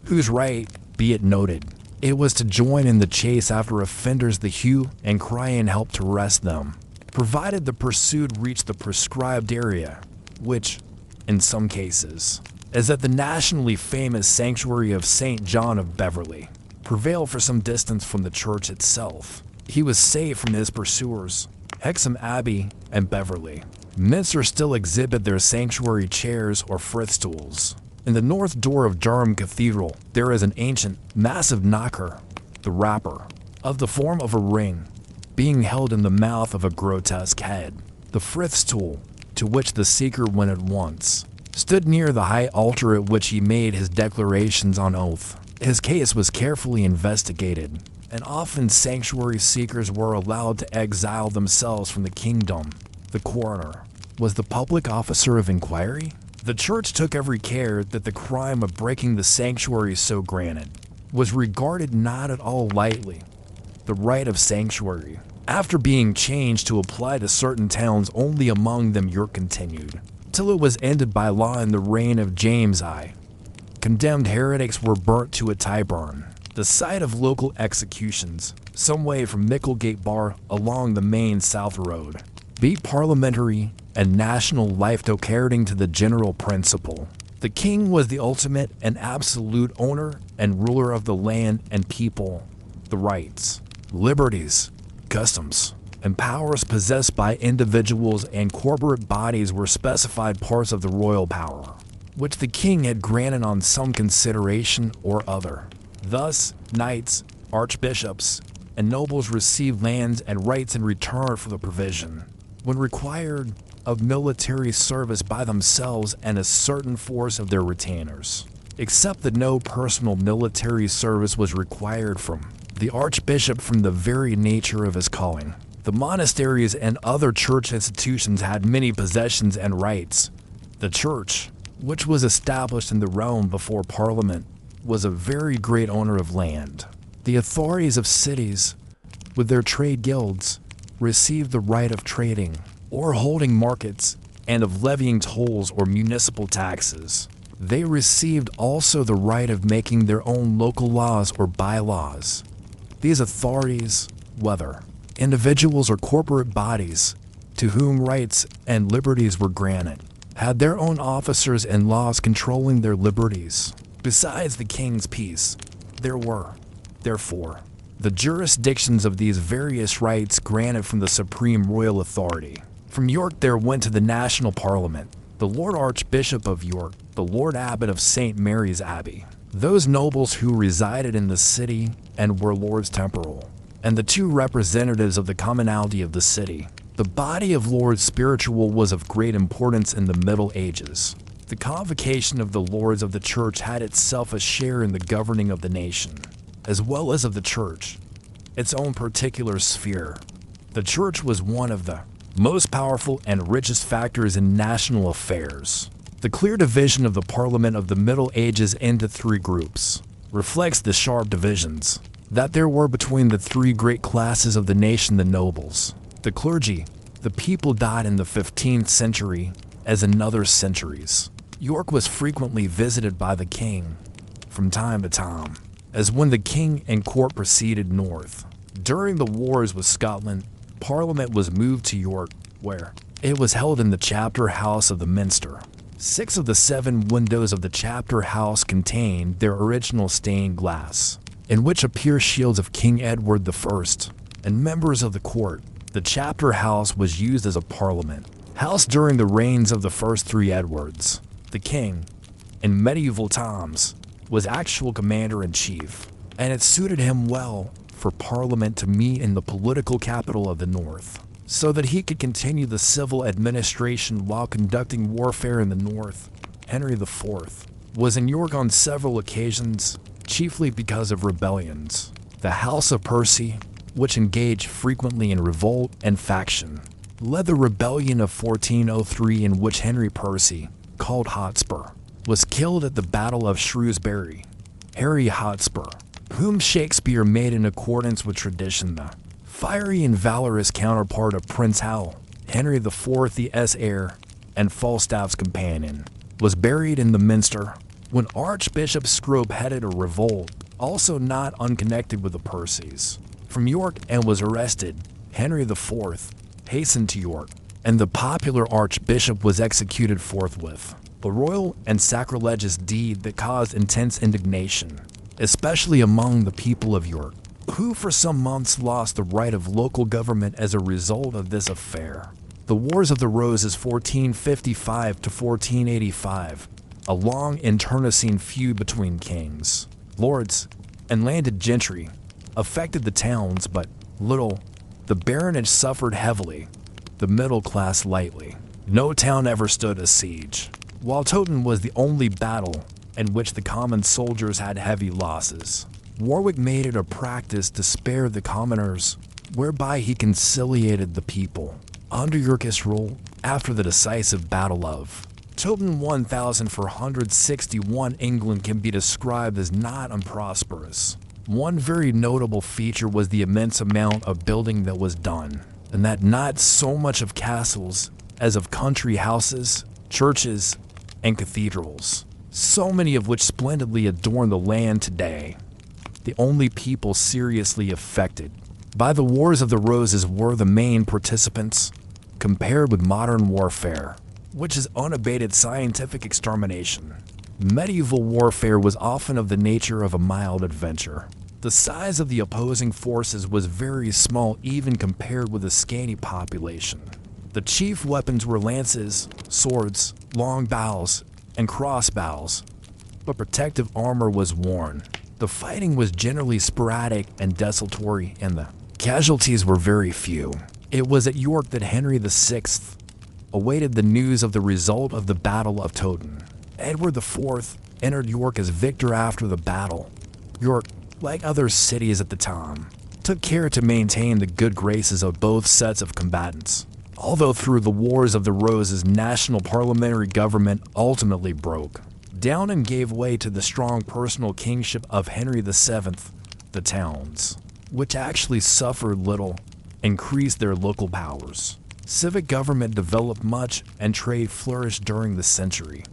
whose right, be it noted, it was to join in the chase after offenders, the hue and cry and help to arrest them, provided the pursued reached the prescribed area, which, in some cases, is at the nationally famous sanctuary of St. John of Beverley, prevailed for some distance from the church itself. He was saved from his pursuers. Hexham Abbey and Beverley Minster still exhibit their sanctuary chairs or frithstools. In the north door of Durham Cathedral, there is an ancient, massive knocker, the rapper, of the form of a ring, being held in the mouth of a grotesque head. The frithstool, to which the seeker went at once, stood near the high altar at which he made his declarations on oath. His case was carefully investigated, and often sanctuary seekers were allowed to exile themselves from the kingdom. The coroner was the public officer of inquiry. The church took every care that the crime of breaking the sanctuary so granted was regarded not at all lightly. The right of sanctuary, after being changed to apply to certain towns, only among them York continued, till it was ended by law in the reign of James I. Condemned heretics were burnt to a Tyburn, the site of local executions, some way from Micklegate Bar along the main South Road. Beat parliamentary and national life adhering to the general principle. The king was the ultimate and absolute owner and ruler of the land and people. The rights, liberties, customs, and powers possessed by individuals and corporate bodies were specified parts of the royal power, which the king had granted on some consideration or other. Thus, knights, archbishops, and nobles received lands and rights in return for the provision, when required, of military service by themselves and a certain force of their retainers, except that no personal military service was required from the archbishop from the very nature of his calling. The monasteries and other church institutions had many possessions and rights. The church, which was established in the realm before Parliament, was a very great owner of land. The authorities of cities, with their trade guilds, received the right of trading or holding markets and of levying tolls or municipal taxes. They received also the right of making their own local laws or bylaws. These authorities, whether individuals or corporate bodies, to whom rights and liberties were granted, had their own officers and laws controlling their liberties. Besides the king's peace, there were, therefore, the jurisdictions of these various rights granted from the supreme royal authority. From York there went to the national parliament the Lord Archbishop of York, the Lord Abbot of St. Mary's Abbey, those nobles who resided in the city and were lords temporal, and the two representatives of the commonalty of the city. The body of lords spiritual was of great importance in the Middle Ages. The convocation of the lords of the church had itself a share in the governing of the nation, as well as of the church, its own particular sphere. The church was one of the most powerful and richest factors in national affairs. The clear division of the Parliament of the Middle Ages into three groups reflects the sharp divisions that there were between the three great classes of the nation: the nobles, the clergy. The people died in the 15th century, as in other centuries. York was frequently visited by the king from time to time, as when the king and court proceeded north. During the wars with Scotland, Parliament was moved to York, where it was held in the chapter house of the Minster. 6 of the 7 windows of the chapter house contained their original stained glass, in which appear shields of King Edward I and members of the court. The chapter house was used as a parliament house during the reigns of the first 3 Edwards. The king, in medieval times, was actual commander-in-chief, and it suited him well for Parliament to meet in the political capital of the north, so that he could continue the civil administration while conducting warfare in the north. Henry IV was in York on several occasions, chiefly because of rebellions. The House of Percy, which engaged frequently in revolt and faction, led the rebellion of 1403 in which Henry Percy, called Hotspur, was killed at the Battle of Shrewsbury. Harry Hotspur, whom Shakespeare made in accordance with tradition the fiery and valorous counterpart of Prince Hal, Henry IV the heir and Falstaff's companion, was buried in the Minster when Archbishop Scrope headed a revolt, also not unconnected with the Percys, from York and was arrested. Henry IV hastened to York, and the popular archbishop was executed forthwith. A royal and sacrilegious deed that caused intense indignation, especially among the people of York, who for some months lost the right of local government as a result of this affair. The Wars of the Roses 1455 to 1485, a long internecine feud between kings, lords, and landed gentry, affected the towns but little. The baronage suffered heavily, the middle class lightly. No town ever stood a siege, while Towton was the only battle in which the common soldiers had heavy losses. Warwick made it a practice to spare the commoners, whereby he conciliated the people. Under Yorkist rule, after the decisive Battle of Towton 1461, England can be described as not unprosperous. One very notable feature was the immense amount of building that was done, and that not so much of castles as of country houses, churches, and cathedrals, so many of which splendidly adorn the land today. The only people seriously affected by the Wars of the Roses were the main participants, compared with modern warfare, which is unabated scientific extermination. Medieval warfare was often of the nature of a mild adventure. The size of the opposing forces was very small even compared with the scanty population. The chief weapons were lances, swords, long bows, and crossbows, but protective armor was worn. The fighting was generally sporadic and desultory, and the casualties were very few. It was at York that Henry VI awaited the news of the result of the Battle of Towton. Edward IV entered York as victor after the battle. York, like other cities at the time, took care to maintain the good graces of both sets of combatants. Although through the Wars of the Roses, national parliamentary government ultimately broke down and gave way to the strong personal kingship of Henry VII, the towns, which actually suffered little, increased their local powers. Civic government developed much and trade flourished during the century.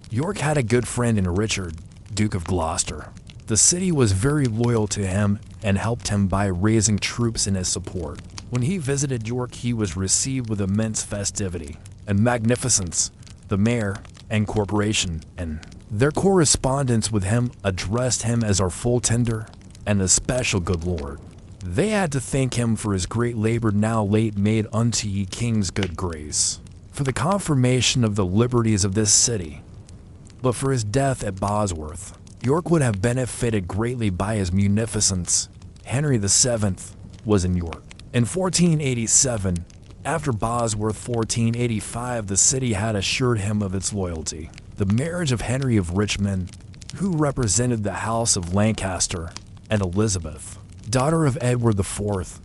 York had a good friend in Richard, Duke of Gloucester. The city was very loyal to him and helped him by raising troops in his support. When he visited York, he was received with immense festivity and magnificence. The mayor and corporation and their correspondence with him addressed him as our full tender and especial good lord. They had to thank him for his great labor now late made unto ye king's good grace, for the confirmation of the liberties of this city. But for his death at Bosworth, York would have benefited greatly by his munificence. Henry VII was in York. In 1487, after Bosworth 1485, the city had assured him of its loyalty. The marriage of Henry of Richmond, who represented the House of Lancaster, and Elizabeth, daughter of Edward IV,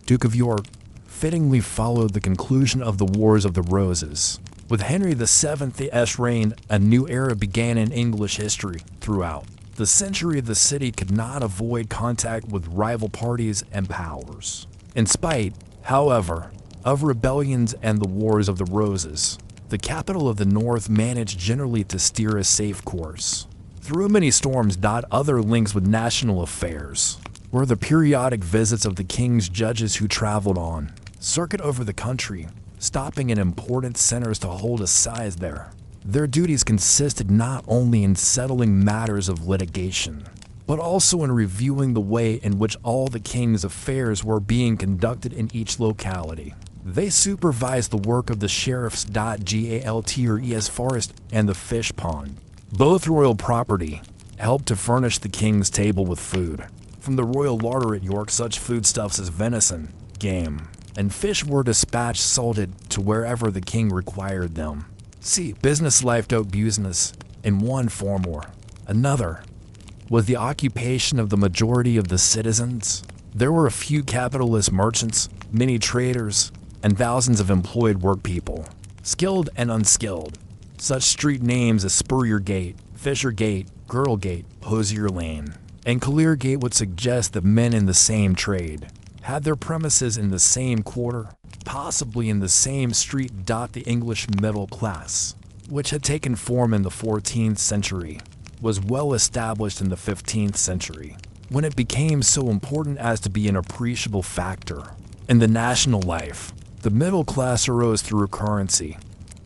Duke of York, fittingly followed the conclusion of the Wars of the Roses. With Henry VII's reign, a new era began in English history. Throughout the century, the city could not avoid contact with rival parties and powers. In spite, however, of rebellions and the Wars of the Roses, the capital of the North managed generally to steer a safe course. Through many storms, other links with national affairs were the periodic visits of the king's judges who traveled on circuit over the country, stopping in important centers to hold assize there. Their duties consisted not only in settling matters of litigation, but also in reviewing the way in which all the king's affairs were being conducted in each locality. They supervised the work of the sheriffs. Galts Forest and the fish pond. Both royal property helped to furnish the king's table with food. From the royal larder at York, such foodstuffs as venison, game, and fish were dispatched salted to wherever the king required them. See, business life took business in one form or another was the occupation of the majority of the citizens. There were a few capitalist merchants, many traders, and thousands of employed workpeople, skilled and unskilled. Such street names as Spurrier Gate, Fisher Gate, Girdle Gate, Hosier Lane, and Collier Gate would suggest that men in the same trade had their premises in the same quarter, possibly in the same street. The English middle class, which had taken form in the 14th century, was well established in the 15th century, when it became so important as to be an appreciable factor in the national life. The middle class arose through currency,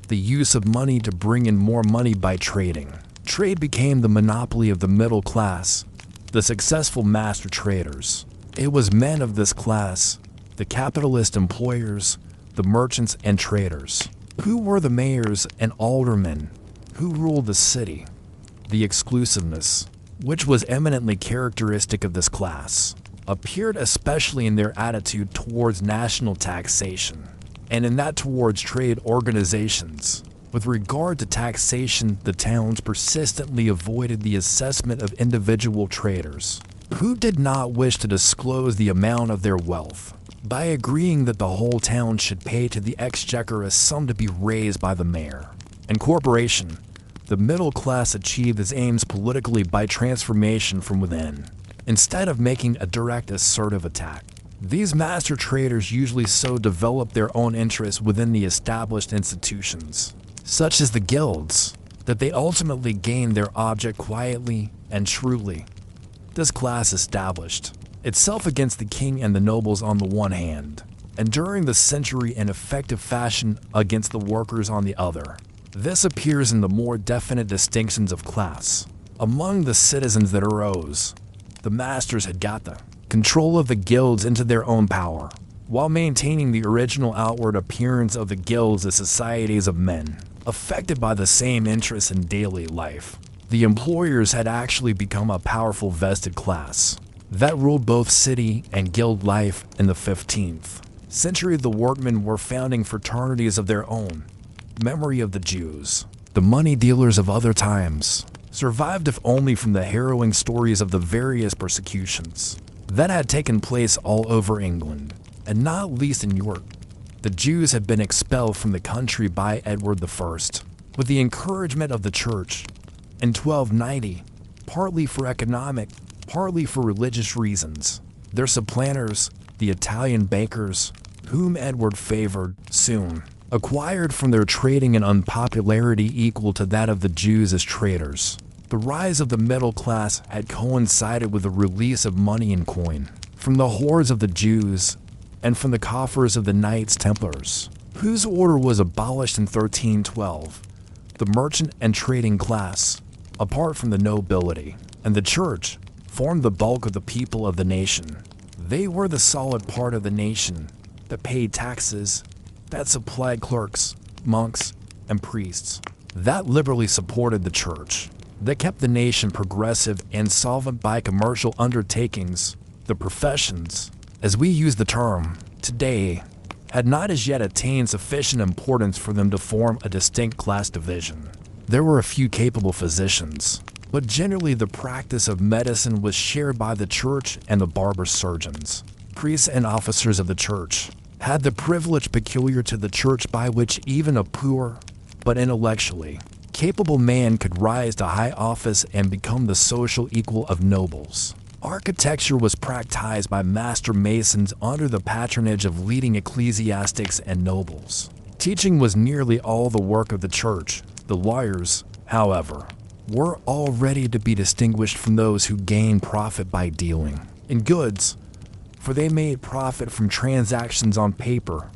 the use of money to bring in more money by trading. Trade became the monopoly of the middle class, the successful master traders. It was men of this class, the capitalist employers, the merchants and traders, who were the mayors and aldermen, who ruled the city. The exclusiveness, which was eminently characteristic of this class, appeared especially in their attitude towards national taxation, and in that towards trade organizations. With regard to taxation, the towns persistently avoided the assessment of individual traders, who did not wish to disclose the amount of their wealth, by agreeing that the whole town should pay to the exchequer a sum to be raised by the mayor and corporation. The middle class achieved its aims politically by transformation from within, instead of making a direct assertive attack. These master traders usually so developed their own interests within the established institutions, such as the guilds, that they ultimately gained their object quietly and shrewdly. This class established itself against the king and the nobles on the one hand, and during the century in effective fashion against the workers on the other. This appears in the more definite distinctions of class. Among the citizens that arose, the masters had got the control of the guilds into their own power, while maintaining the original outward appearance of the guilds as societies of men, affected by the same interests in daily life. The employers had actually become a powerful vested class that ruled both city and guild life in the 15th century. The workmen were founding fraternities of their own, Memory of the Jews, the money dealers of other times, survived if only from the harrowing stories of the various persecutions that had taken place all over England, and not least in York. The Jews had been expelled from the country by Edward I, with the encouragement of the church, in 1290, partly for economic, partly for religious reasons. Their supplanters, the Italian bankers, whom Edward favored, soon acquired from their trading an unpopularity equal to that of the Jews as traders. The rise of the middle class had coincided with the release of money and coin from the hoards of the Jews and from the coffers of the Knights Templars, whose order was abolished in 1312. The merchant and trading class, apart from the nobility and the church, formed the bulk of the people of the nation. They were the solid part of the nation that paid taxes, that supplied clerks, monks, and priests, that liberally supported the church, that kept the nation progressive and solvent by commercial undertakings. The professions, as we use the term today, had not as yet attained sufficient importance for them to form a distinct class division. There were a few capable physicians, but generally the practice of medicine was shared by the church and the barber surgeons. Priests and officers of the church had the privilege peculiar to the church by which even a poor, but intellectually capable man could rise to high office and become the social equal of nobles. Architecture was practiced by master masons under the patronage of leading ecclesiastics and nobles. Teaching was nearly all the work of the church. The lawyers, however, were already to be distinguished from those who gained profit by dealing in goods, for they made profit from transactions on paper,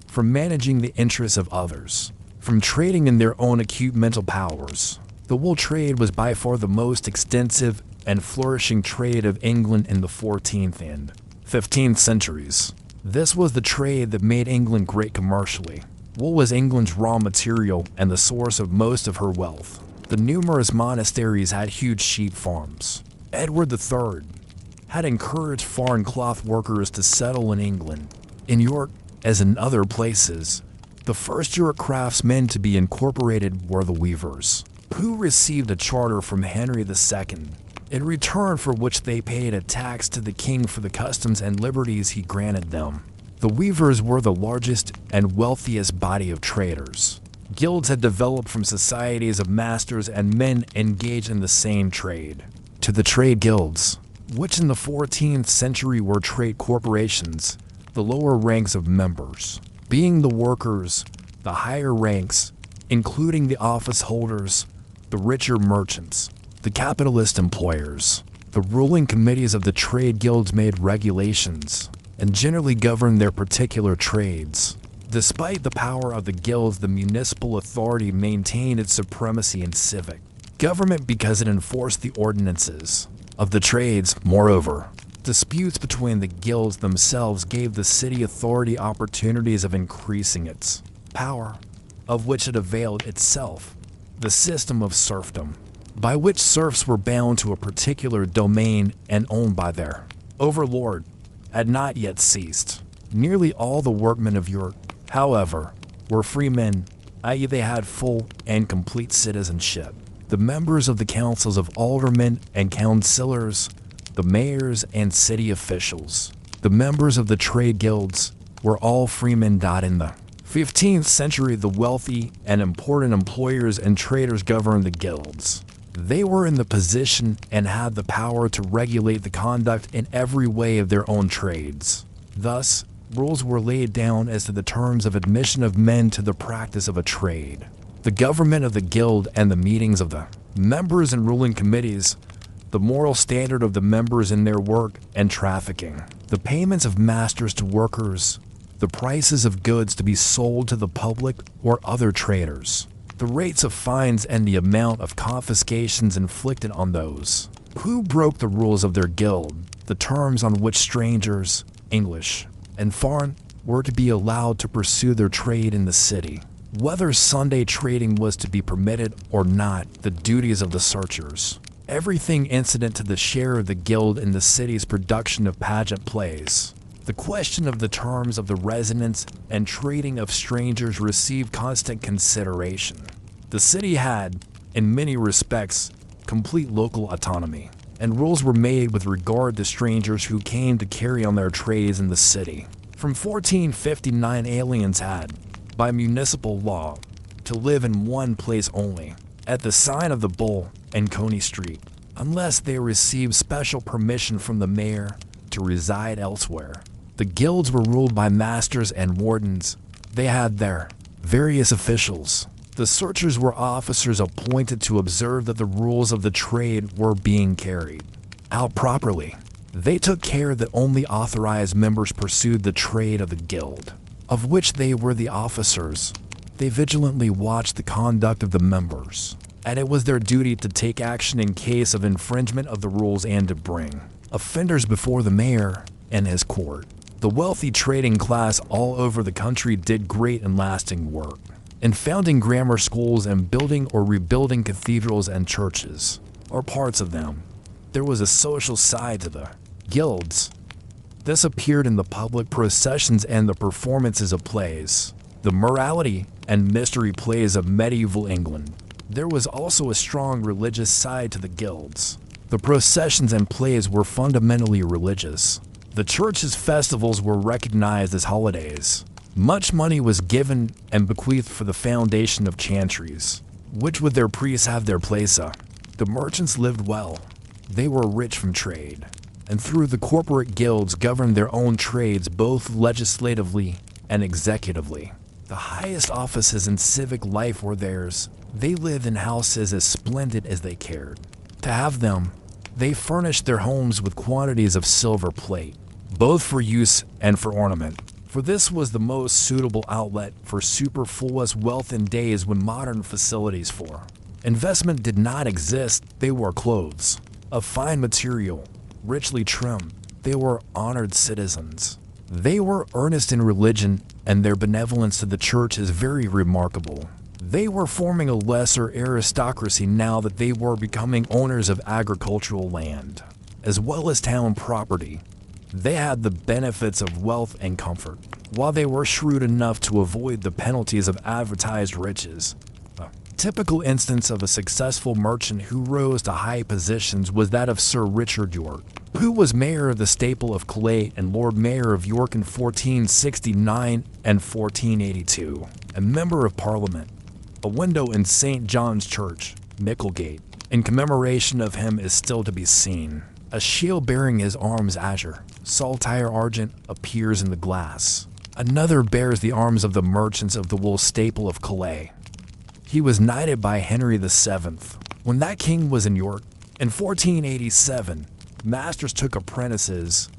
from managing the interests of others, from trading in their own acute mental powers. The wool trade was by far the most extensive and flourishing trade of England in the 14th and 15th centuries. This was the trade that made England great commercially. Wool was England's raw material and the source of most of her wealth. The numerous monasteries had huge sheep farms. Edward III had encouraged foreign cloth workers to settle in England. In York, as in other places, the first York craftsmen to be incorporated were the weavers, who received a charter from Henry II, in return for which they paid a tax to the king for the customs and liberties he granted them. The weavers were the largest and wealthiest body of traders. Guilds had developed from societies of masters and men engaged in the same trade, to the trade guilds, which in the 14th century were trade corporations, the lower ranks of members being the workers, the higher ranks, including the office holders, the richer merchants, the capitalist employers. The ruling committees of the trade guilds made regulations and generally governed their particular trades. Despite the power of the guilds, the municipal authority maintained its supremacy in civic government because it enforced the ordinances of the trades. Moreover, disputes between the guilds themselves gave the city authority opportunities of increasing its power, of which it availed itself. The system of serfdom, by which serfs were bound to a particular domain and owned by their overlord, had not yet ceased. Nearly all the workmen of York, however, were freemen, i.e. they had full and complete citizenship. The members of the councils of aldermen and councillors, the mayors and city officials, the members of the trade guilds, were all freemen. In the 15th century, the wealthy and important employers and traders governed the guilds. They were in the position and had the power to regulate the conduct in every way of their own trades. Thus, rules were laid down as to the terms of admission of men to the practice of a trade. The government of the guild and the meetings of the members and ruling committees, the moral standard of the members in their work and trafficking, the payments of masters to workers, the prices of goods to be sold to the public or other traders, the rates of fines and the amount of confiscations inflicted on those who broke the rules of their guild, the terms on which strangers, English and foreign, were to be allowed to pursue their trade in the city, whether Sunday trading was to be permitted or not, the duties of the searchers, everything incident to the share of the guild in the city's production of pageant plays, The question of the terms of the residence and trading of strangers received constant consideration. The city had, in many respects, complete local autonomy, and rules were made with regard to strangers who came to carry on their trades in the city. From 1459, aliens had, by municipal law, to live in one place only, at the sign of the Bull and Coney Street, unless they received special permission from the mayor to reside elsewhere. The guilds were ruled by masters and wardens. They had their various officials. The searchers were officers appointed to observe that the rules of the trade were being carried out properly. They took care that only authorized members pursued the trade of the guild, of which they were the officers. They vigilantly watched the conduct of the members, and it was their duty to take action in case of infringement of the rules and to bring offenders before the mayor and his court. The wealthy trading class all over the country did great and lasting work in founding grammar schools and building or rebuilding cathedrals and churches, or parts of them. There was a social side to the guilds. This appeared in the public processions and the performances of plays, the morality and mystery plays of medieval England. There was also a strong religious side to the guilds. The processions and plays were fundamentally religious. The church's festivals were recognized as holidays. Much money was given and bequeathed for the foundation of chantries, which would their priests have their place of. The merchants lived well. They were rich from trade, and through the corporate guilds governed their own trades both legislatively and executively. The highest offices in civic life were theirs. They lived in houses as splendid as they cared to have them. They furnished their homes with quantities of silver plate, both for use and for ornament, for this was the most suitable outlet for superfluous wealth in days when modern facilities for investment did not exist. They wore clothes of fine material, richly trimmed. They were honored citizens. They were earnest in religion, and their benevolence to the church is very remarkable. They were forming a lesser aristocracy now that they were becoming owners of agricultural land, as well as town property. They had the benefits of wealth and comfort, while they were shrewd enough to avoid the penalties of advertised riches. A typical instance of a successful merchant who rose to high positions was that of Sir Richard York, who was mayor of the staple of Calais and Lord Mayor of York in 1469 and 1482, and Member of Parliament. A window in St. John's Church, Micklegate, in commemoration of him is still to be seen. A shield bearing his arms azure, saltire argent, appears in the glass. Another bears the arms of the merchants of the wool staple of Calais. He was knighted by Henry VII. When that king was in York, in 1487, masters took apprentices,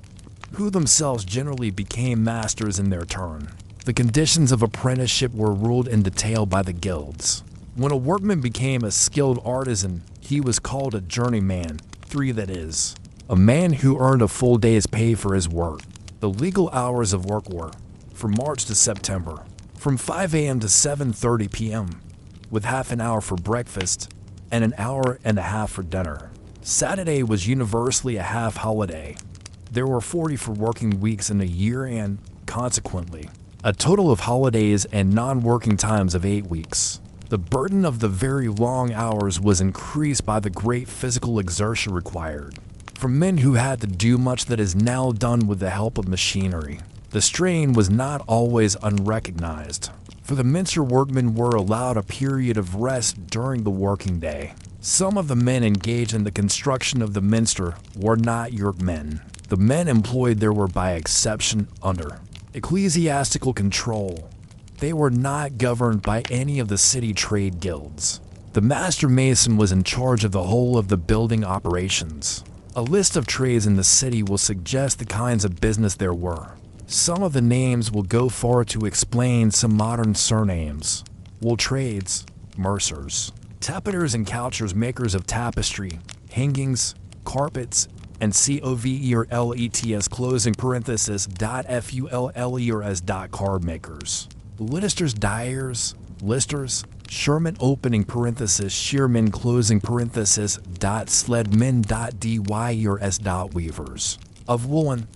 who themselves generally became masters in their turn. The conditions of apprenticeship were ruled in detail by the guilds. When a workman became a skilled artisan, he was called a journeyman, that is, a man who earned a full day's pay for his work. The legal hours of work were, from March to September, from 5 a.m. to 7:30 p.m., with half an hour for breakfast and an hour and a half for dinner. Saturday was universally a half holiday. There were 40 for working weeks in a year and, consequently, a total of holidays and non-working times of 8 weeks. The burden of the very long hours was increased by the great physical exertion required from men who had to do much that is now done with the help of machinery. The strain was not always unrecognized, for the minster workmen were allowed a period of rest during the working day. Some of the men engaged in the construction of the minster were not York men. The men employed there were by exception under ecclesiastical control. They were not governed by any of the city trade guilds. The master mason was in charge of the whole of the building operations. A list of trades in the city will suggest the kinds of business there were. Some of the names will go far to explain some modern surnames. Wool trades, mercers, tapeters and couchers, makers of tapestry, hangings, carpets, and coverlets closing parenthesis fullers card makers. Listers, dyers, listers, shearmen opening parenthesis, shearmen closing parenthesis, sledmen dyers, weavers of woolen,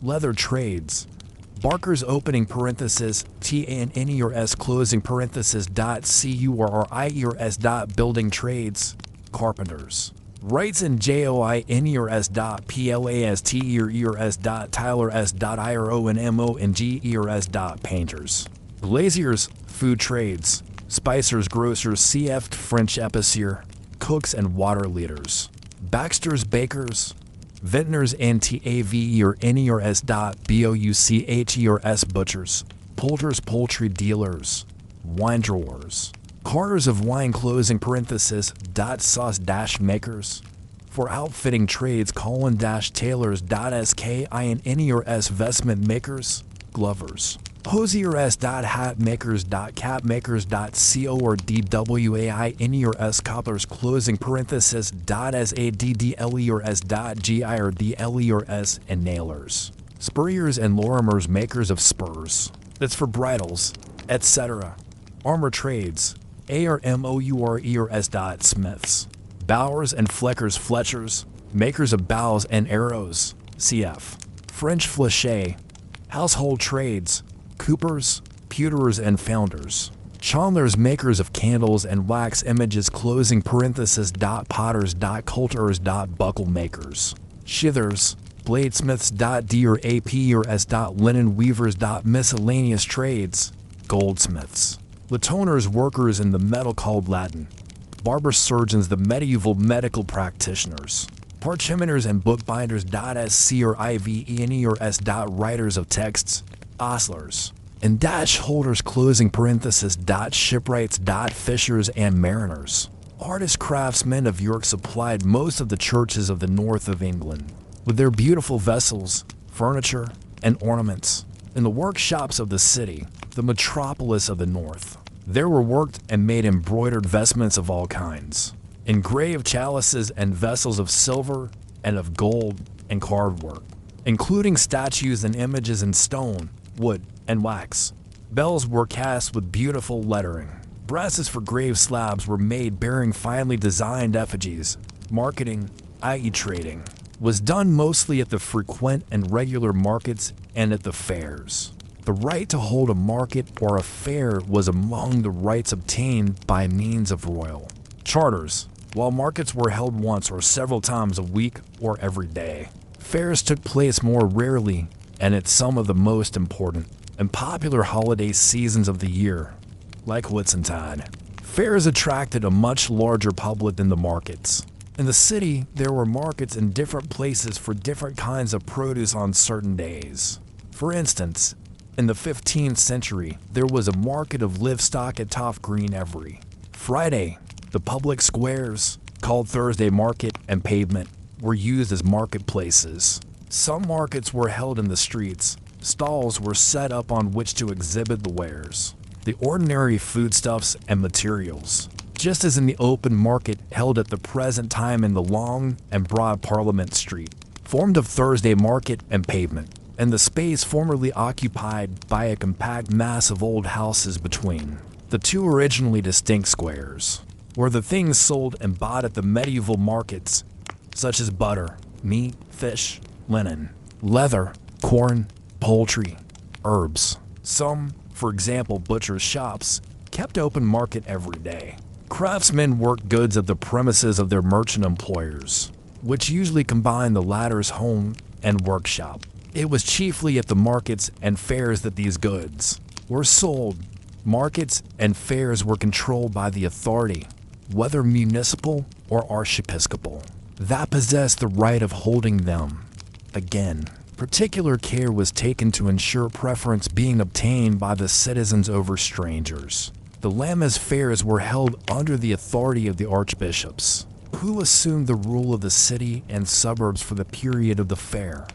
Leather trades. Barkers opening parenthesis, TANNERS closing parenthesis, CURRIERS. Building trades. Carpenters. Wrights and JOINERS. PLASTERS. Tylers. IRONMONGERS. Painters. Glaziers. Food trades. Spicers, grocers, CF French épicier, cooks and water leaders. Baxters, bakers. Vintners and TAVERNERS. BOUCHERS. Butchers. Poulters, poultry dealers. Wine drawers. Carters of wine closing parenthesis, sauce makers. For outfitting trades, tailors. SKINNERS. Vestment makers. Glovers. Hosiers. Hat makers. Cap makers. CORDWAINERS. Cobblers closing parenthesis, SADDLERS. GIRDLERS. And nailers. Spurriers and lorimers makers of spurs. That's for bridles, etc. Armor trades. ARMOURERS. Smiths. Bowers and Fleckers Fletchers, makers of bows and arrows, cf. French Flechet. Household trades. Coopers, pewterers and founders. Chandlers, makers of candles and wax images closing parenthesis, potters, coulterers, buckle makers. Shithers, bladesmiths, DRAPers, linen weavers, miscellaneous trades. Goldsmiths. Latoners, workers in the metal called Latin. Barber surgeons, the medieval medical practitioners. Parchmenters and bookbinders, SCRIVENERS. Writers of texts. Ostlers. And dash holders closing parenthesis, shipwrights, fishers and mariners. Artist craftsmen of York supplied most of the churches of the north of England with their beautiful vessels, furniture, and ornaments. In the workshops of the city, the metropolis of the north, there were worked and made embroidered vestments of all kinds, engraved chalices and vessels of silver and of gold and carved work, including statues and images in stone, wood, and wax. Bells were cast with beautiful lettering. Brasses for grave slabs were made bearing finely designed effigies. Marketing, i.e. trading, was done mostly at the frequent and regular markets and at the fairs. The right to hold a market or a fair was among the rights obtained by means of royal charters. While markets were held once or several times a week or every day, fairs took place more rarely and at some of the most important and popular holiday seasons of the year, like Whitsuntide. Fairs attracted a much larger public than the markets. In the city, there were markets in different places for different kinds of produce on certain days. For instance, in the 15th century, there was a market of livestock at Toft Green every Friday. The public squares, called Thursday Market and Pavement, were used as marketplaces. Some markets were held in the streets. Stalls were set up on which to exhibit the wares, the ordinary foodstuffs and materials, just as in the open market held at the present time in the long and broad Parliament Street, formed of Thursday Market and Pavement, and the space formerly occupied by a compact mass of old houses between the two originally distinct squares, where the things sold and bought at the medieval markets, such as butter, meat, fish, linen, leather, corn, poultry, herbs. Some, for example butchers' shops, kept open market every day. Craftsmen worked goods at the premises of their merchant employers, which usually combined the latter's home and workshop. It was chiefly at the markets and fairs that these goods were sold. Markets and fairs were controlled by the authority, whether municipal or archiepiscopal, that possessed the right of holding them. Again, particular care was taken to ensure preference being obtained by the citizens over strangers. The Lammas fairs were held under the authority of the archbishops, who assumed the rule of the city and suburbs for the period of the fair.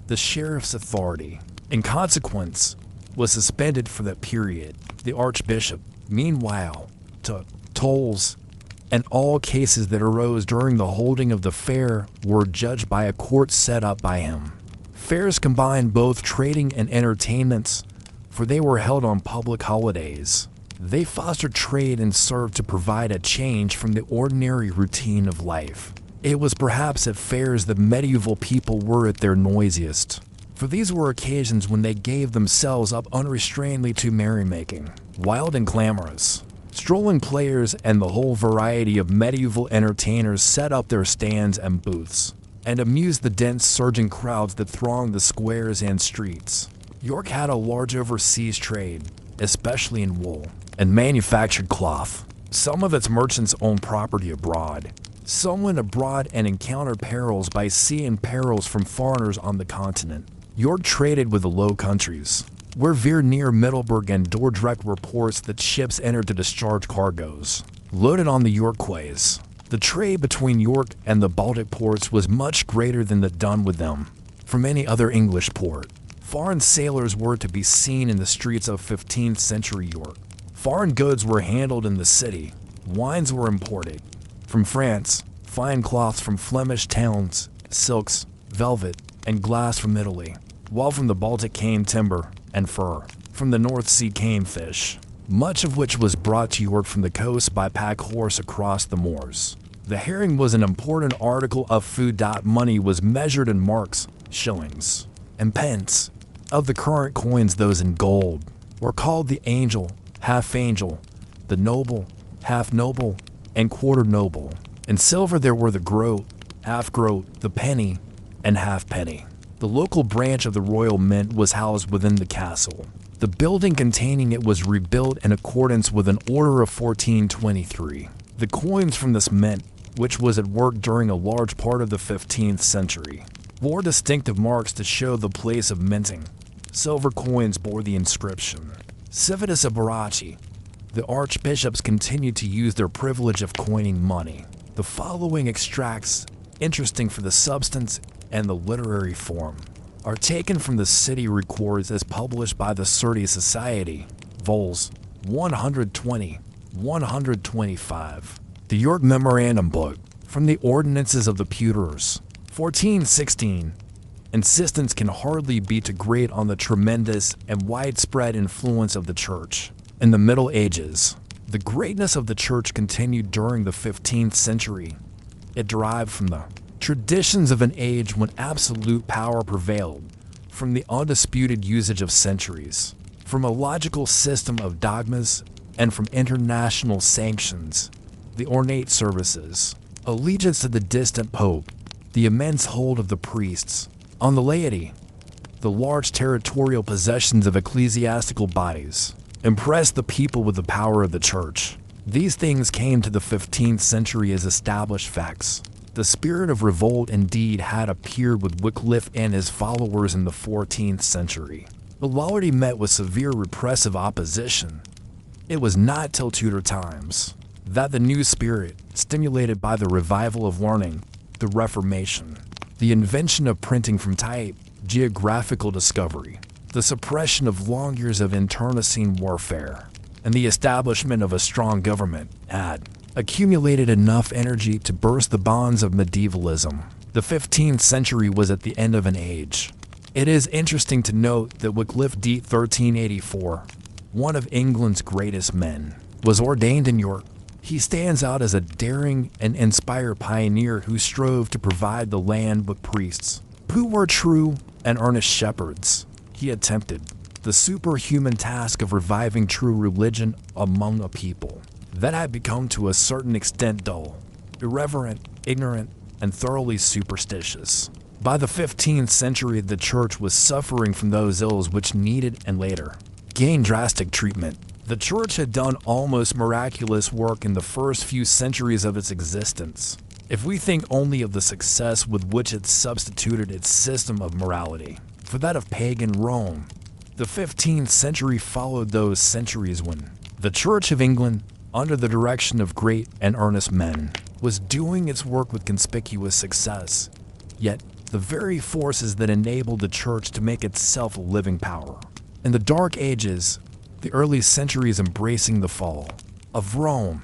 The sheriff's authority, in consequence, was suspended for that period. The archbishop, meanwhile, took tolls, and all cases that arose during the holding of the fair were judged by a court set up by him. Fairs combined both trading and entertainments, for they were held on public holidays. They fostered trade and served to provide a change from the ordinary routine of life. It was perhaps at fairs that medieval people were at their noisiest, for for these were occasions when they gave themselves up unrestrainedly to merrymaking, wild and clamorous. Strolling players and the whole variety of medieval entertainers set up their stands and booths, and amused the dense surging crowds that thronged the squares and streets. York had a large overseas trade, especially in wool and manufactured cloth. Some of its merchants owned property abroad. Some went abroad and encountered perils by sea and perils from foreigners on the continent. York traded with the Low Countries, where veered near Middleburg and Dordrecht were ports that ships entered to discharge cargoes, loaded on the York quays. The trade between York and the Baltic ports was much greater than that done with them from any other English port. Foreign sailors were to be seen in the streets of 15th century York. Foreign goods were handled in the city. Wines were imported from France, fine cloths from Flemish towns, silks, velvet, and glass from Italy, while from the Baltic came timber and fur. From the North Sea came fish, much of which was brought to York from the coast by pack horse across the moors. The herring was an important article of food. Money was measured in marks, shillings, and pence. Of the current coins, those in gold were called the angel, half angel, the noble, half noble, and quarter noble. In silver there were the groat, half groat, the penny, and half penny. The local branch of the royal mint was housed within the castle. The building containing it was rebuilt in accordance with an order of 1423. The coins from this mint, which was at work during a large part of the 15th century, bore distinctive marks to show the place of minting. Silver coins bore the inscription, Civitas Iberaci. The archbishops continued to use their privilege of coining money. The following extracts, interesting for the substance and the literary form, are taken from the city records as published by the Surrey Society, vols. 120-125. The York Memorandum Book, from the Ordinances of the Pewters, 1416. Insistence can hardly be too great on the tremendous and widespread influence of the Church. In the Middle Ages, the greatness of the Church continued during the 15th century. It derived from the traditions of an age when absolute power prevailed, from the undisputed usage of centuries, from a logical system of dogmas, and from international sanctions, the ornate services, allegiance to the distant pope, the immense hold of the priests on the laity, the large territorial possessions of ecclesiastical bodies, impressed the people with the power of the Church. These things came to the 15th century as established facts. The spirit of revolt indeed had appeared with Wycliffe and his followers in the 14th century, but already met with severe repressive opposition. It was not till Tudor times that the new spirit, stimulated by the revival of learning, the Reformation, the invention of printing from type, geographical discovery, the suppression of long years of internecine warfare, and the establishment of a strong government, had accumulated enough energy to burst the bonds of medievalism. The 15th century was at the end of an age. It is interesting to note that Wycliffe d. 1384, one of England's greatest men, was ordained in York. He stands out as a daring and inspired pioneer who strove to provide the land with priests who were true and earnest shepherds. He attempted the superhuman task of reviving true religion among a people that had become to a certain extent dull, irreverent, ignorant, and thoroughly superstitious. By the 15th century, the Church was suffering from those ills which needed and later gained drastic treatment. The Church had done almost miraculous work in the first few centuries of its existence. If we think only of the success with which it substituted its system of morality for that of pagan Rome, the 15th century followed those centuries when the Church of England, under the direction of great and earnest men, was doing its work with conspicuous success. Yet, the very forces that enabled the Church to make itself a living power. In the Dark Ages, the early centuries embracing the fall of Rome,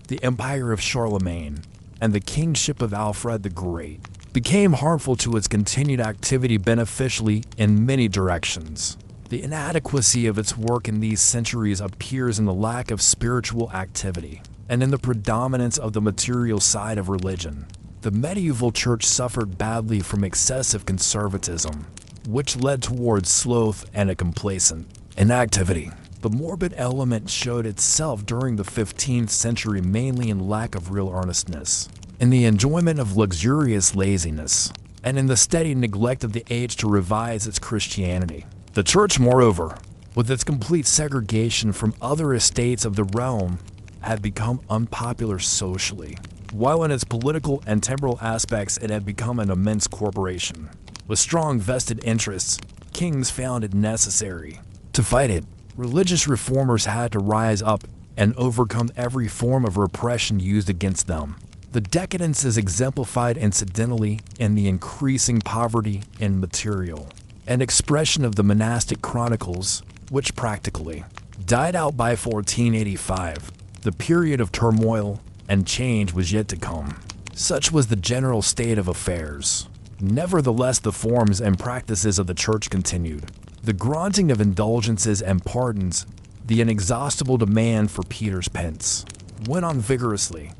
the empire of Charlemagne, and the kingship of Alfred the Great, became harmful to its continued activity beneficially in many directions. The inadequacy of its work in these centuries appears in the lack of spiritual activity and in the predominance of the material side of religion. The medieval church suffered badly from excessive conservatism. which led towards sloth and a complacent inactivity. The morbid element showed itself during the 15th century mainly in lack of real earnestness, in the enjoyment of luxurious laziness, and in the steady neglect of the age to revise its Christianity. The church, moreover, with its complete segregation from other estates of the realm, had become unpopular socially, while in its political and temporal aspects it had become an immense corporation. With strong vested interests, kings found it necessary to fight it. Religious reformers had to rise up and overcome every form of repression used against them. The decadence is exemplified incidentally in the increasing poverty in material and expression of the monastic chronicles, which practically died out by 1485. The period of turmoil and change was yet to come. Such was the general state of affairs. Nevertheless, the forms and practices of the church continued. The granting of indulgences and pardons, the inexhaustible demand for Peter's pence, went on vigorously.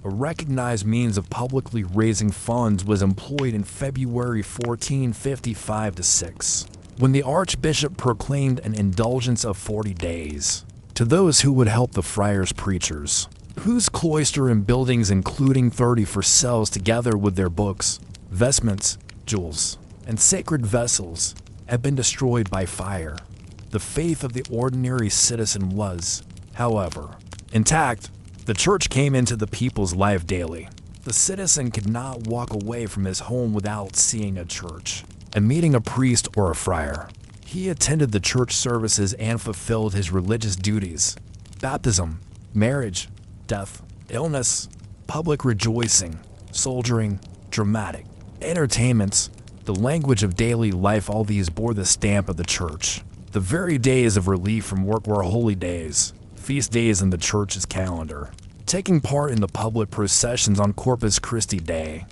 A recognized means of publicly raising funds was employed in February 1455-6, when the Archbishop proclaimed an indulgence of 40 days to those who would help the friars preachers, whose cloister and buildings, including 30 for cells, together with their books, vestments, jewels, and sacred vessels, had been destroyed by fire. The faith of the ordinary citizen was, however, intact. The church came into the people's life daily. The citizen could not walk away from his home without seeing a church and meeting a priest or a friar. He attended the church services and fulfilled his religious duties: baptism, marriage, death, illness, public rejoicing, soldiering, dramatic entertainments, the language of daily life. All these bore the stamp of the church. The very days of relief from work were holy days, feast days in the church's calendar. Taking part in the public processions on Corpus Christi Day,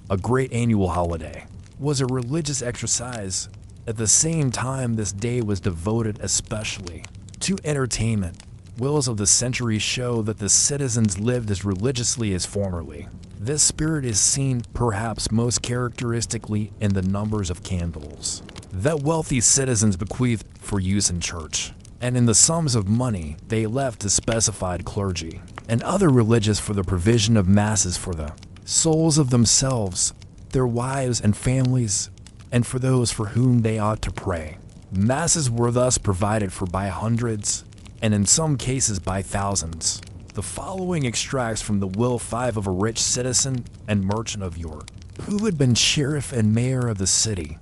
a great annual holiday, was a religious exercise. At the same time, this day was devoted especially to entertainment. Wills of the century show that the citizens lived as religiously as formerly. This spirit is seen perhaps most characteristically in the numbers of candles that wealthy citizens bequeathed for use in church, and in the sums of money they left to specified clergy and other religious for the provision of masses for the souls of themselves, their wives and families, and for those for whom they ought to pray. Masses were thus provided for by hundreds, and in some cases by thousands. The following extracts from the Will 5 of a rich citizen and merchant of York, who had been sheriff and mayor of the city,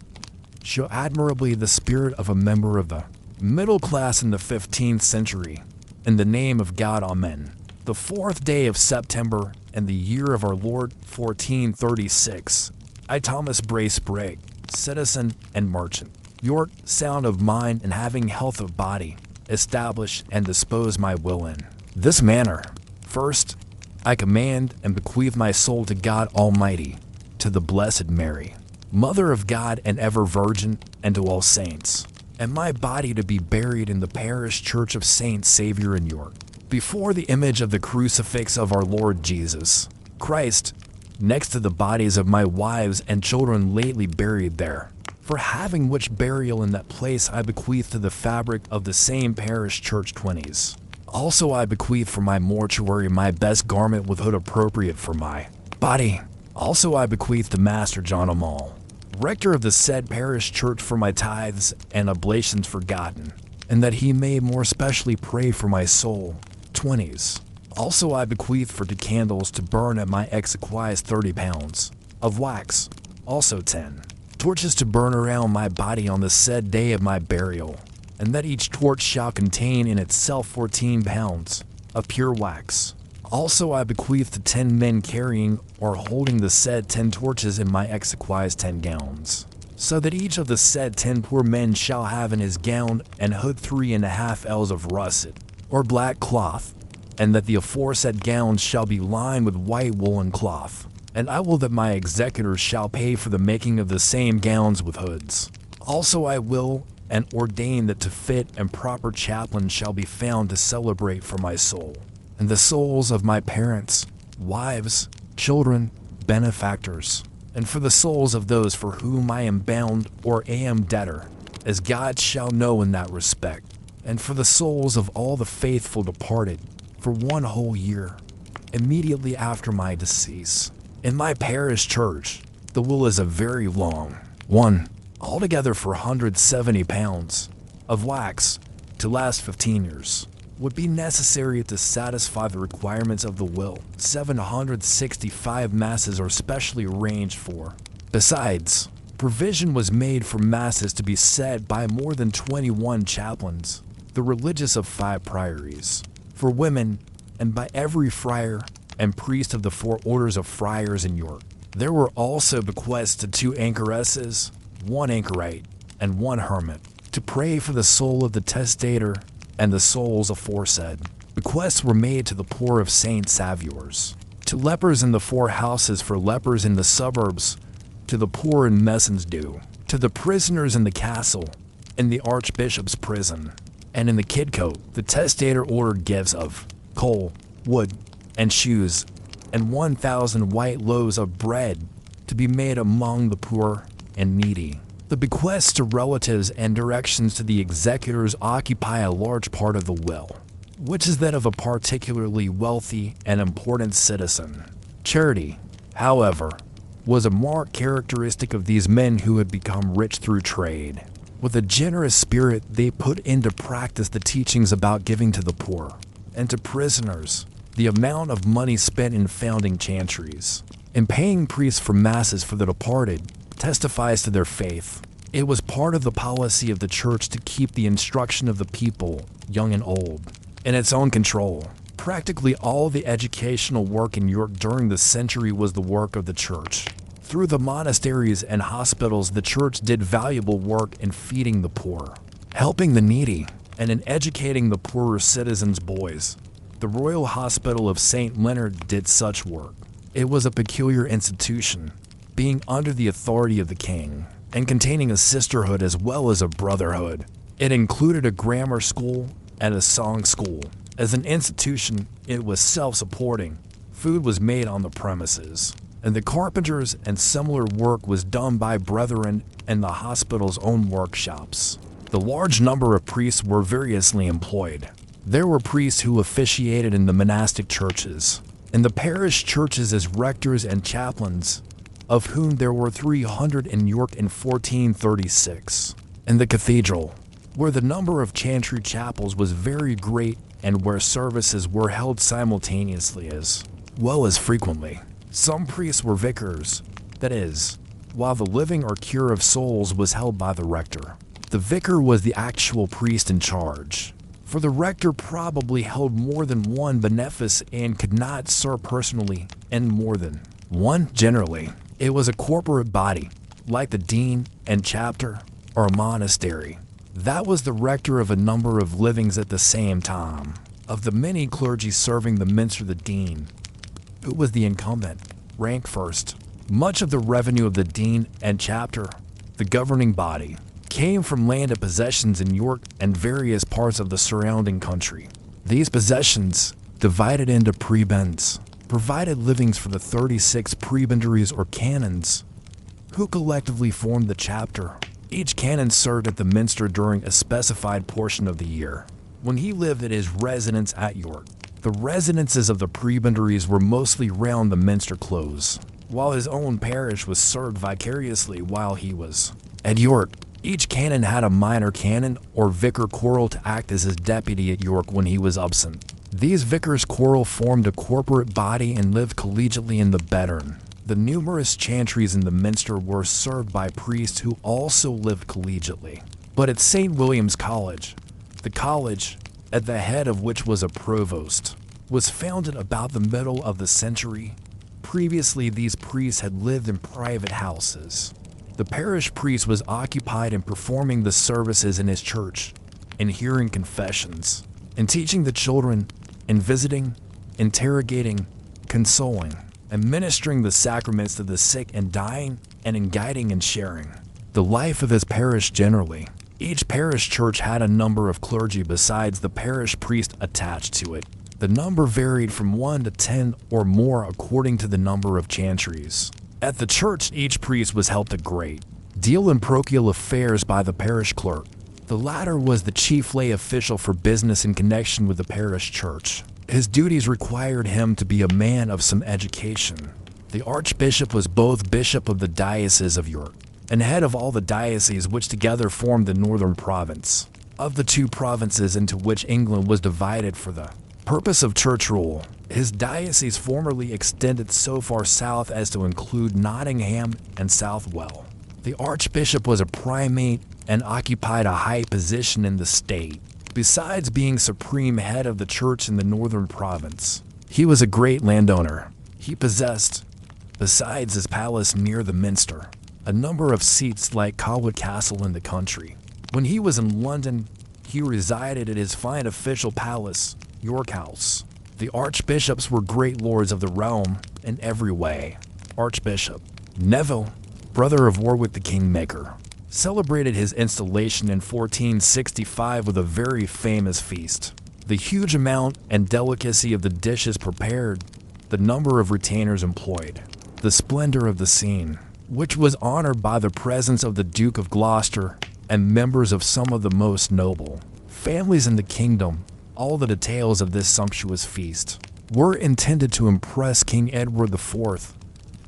show admirably the spirit of a member of the middle class in the 15th century. In the name of God, Amen. The 4th day of September, in the year of our Lord 1436, I, Thomas Brace Brigg, citizen and merchant, York, sound of mind and having health of body, establish and dispose my will in this manner. First, I command and bequeath my soul to God Almighty, to the Blessed Mary, Mother of God and ever Virgin, and to all saints, and my body to be buried in the parish church of Saint Savior in York, before the image of the crucifix of our Lord Jesus Christ, next to the bodies of my wives and children lately buried there. For having which burial in that place I bequeath to the fabric of the same parish church 20s. Also I bequeath for my mortuary my best garment with hood appropriate for my body. Also I bequeath to Master John Amal, rector of the said parish church, for my tithes and oblations forgotten, and that he may more specially pray for my soul. 20s. Also I bequeath for 2 candles to burn at my exequies 30 pounds of wax. Also 10 torches to burn around my body on the said day of my burial, and that each torch shall contain in itself 14 pounds of pure wax. Also I bequeath to 10 men carrying or holding the said 10 torches in my exequies 10 gowns, so that each of the said 10 poor men shall have in his gown and hood 3½ ells of russet or black cloth, and that the aforesaid gowns shall be lined with white woolen cloth. And I will that my executors shall pay for the making of the same gowns with hoods. Also I will and ordain that to fit and proper chaplain shall be found to celebrate for my soul, and the souls of my parents, wives, children, benefactors, and for the souls of those for whom I am bound or am debtor, as God shall know in that respect, and for the souls of all the faithful departed, for 1 whole year, immediately after my decease. In my parish church, the will is a very long one, altogether for 170 pounds of wax to last 15 years. Would be necessary to satisfy the requirements of the will. 765 masses are specially arranged for. Besides, provision was made for masses to be said by more than 21 chaplains, the religious of 5 priories, for women, and by every friar and priest of the 4 orders of friars in York. There were also bequests to 2 anchoresses, 1 anchorite, and 1 hermit, to pray for the soul of the testator and the souls aforesaid. Bequests were made to the poor of Saint Saviours, to lepers in the 4 houses for lepers in the suburbs, to the poor in Messensdew, to the prisoners in the castle, in the archbishop's prison, and in the Kidcote. The testator ordered gifts of coal, wood, and shoes, and 1,000 white loaves of bread to be made among the poor and needy. The bequests to relatives and directions to the executors occupy a large part of the will, which is that of a particularly wealthy and important citizen. Charity, however, was a marked characteristic of these men who had become rich through trade. With a generous spirit, they put into practice the teachings about giving to the poor and to prisoners. The amount of money spent in founding chantries and paying priests for masses for the departed testifies to their faith. It was part of the policy of the church to keep the instruction of the people, young and old, in its own control. Practically all the educational work in York during the century was the work of the church. Through the monasteries and hospitals, the church did valuable work in feeding the poor, helping the needy, and in educating the poorer citizens' boys. The Royal Hospital of St. Leonard did such work. It was a peculiar institution, being under the authority of the king, and containing a sisterhood as well as a brotherhood. It included a grammar school and a song school. As an institution, it was self-supporting. Food was made on the premises, and the carpenters and similar work was done by brethren in the hospital's own workshops. The large number of priests were variously employed. There were priests who officiated in the monastic churches, in the parish churches as rectors and chaplains, of whom there were 300 in York in 1436. In the cathedral, where the number of chantry chapels was very great and where services were held simultaneously as well as frequently, some priests were vicars, that is, while the living or cure of souls was held by the rector. The vicar was the actual priest in charge, for the rector probably held more than one benefice and could not serve personally in more than one generally. It was a corporate body, like the dean and chapter or a monastery. That was the rector of a number of livings at the same time. Of the many clergy serving the minster, the dean, who was the incumbent, ranked first. Much of the revenue of the dean and chapter, the governing body, came from landed possessions in York and various parts of the surrounding country. These possessions, divided into prebends, provided livings for the 36 prebendaries or canons, who collectively formed the chapter. Each canon served at the minster during a specified portion of the year, when he lived at his residence at York. The residences of the prebendaries were mostly round the minster close, while his own parish was served vicariously while he was at York. Each canon had a minor canon or vicar choral to act as his deputy at York when he was absent. These vicars choral formed a corporate body and lived collegiately in the bedern. The numerous chantries in the minster were served by priests who also lived collegiately. But at St. William's College, the college, at the head of which was a provost, was founded about the middle of the century. Previously, these priests had lived in private houses. The parish priest was occupied in performing the services in his church, in hearing confessions, in teaching the children, in visiting, interrogating, consoling, and ministering the sacraments to the sick and dying, and in guiding and sharing the life of his parish generally. Each parish church had a number of clergy besides the parish priest attached to it. The number varied from 1 to 10 or more according to the number of chantries. At the church, each priest was helped to great deal in parochial affairs by the parish clerk. The latter was the chief lay official for business in connection with the parish church. His duties required him to be a man of some education. The archbishop was both bishop of the diocese of York and head of all the dioceses which together formed the northern province of the two provinces into which England was divided for the purpose of church rule. His diocese formerly extended so far south as to include Nottingham and Southwell. The archbishop was a primate and occupied a high position in the state. Besides being supreme head of the church in the northern province, he was a great landowner. He possessed, besides his palace near the minster, a number of seats like Cawood Castle in the country. When he was in London, he resided at his fine official palace, York House. The archbishops were great lords of the realm in every way. Archbishop Neville, brother of Warwick the Kingmaker, celebrated his installation in 1465 with a very famous feast. The huge amount and delicacy of the dishes prepared, the number of retainers employed, the splendor of the scene, which was honored by the presence of the Duke of Gloucester and members of some of the most noble families in the kingdom. All the details of this sumptuous feast were intended to impress King Edward IV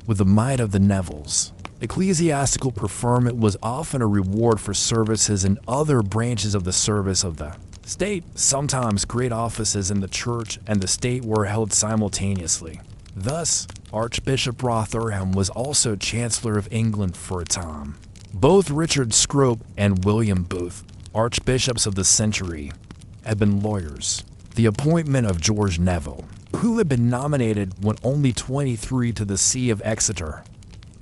with the might of the Nevilles. Ecclesiastical preferment was often a reward for services in other branches of the service of the state. Sometimes great offices in the church and the state were held simultaneously. Thus, Archbishop Rotherham was also Chancellor of England for a time. Both Richard Scrope and William Booth, archbishops of the century, had been lawyers. The appointment of George Neville, who had been nominated when only 23 to the See of Exeter,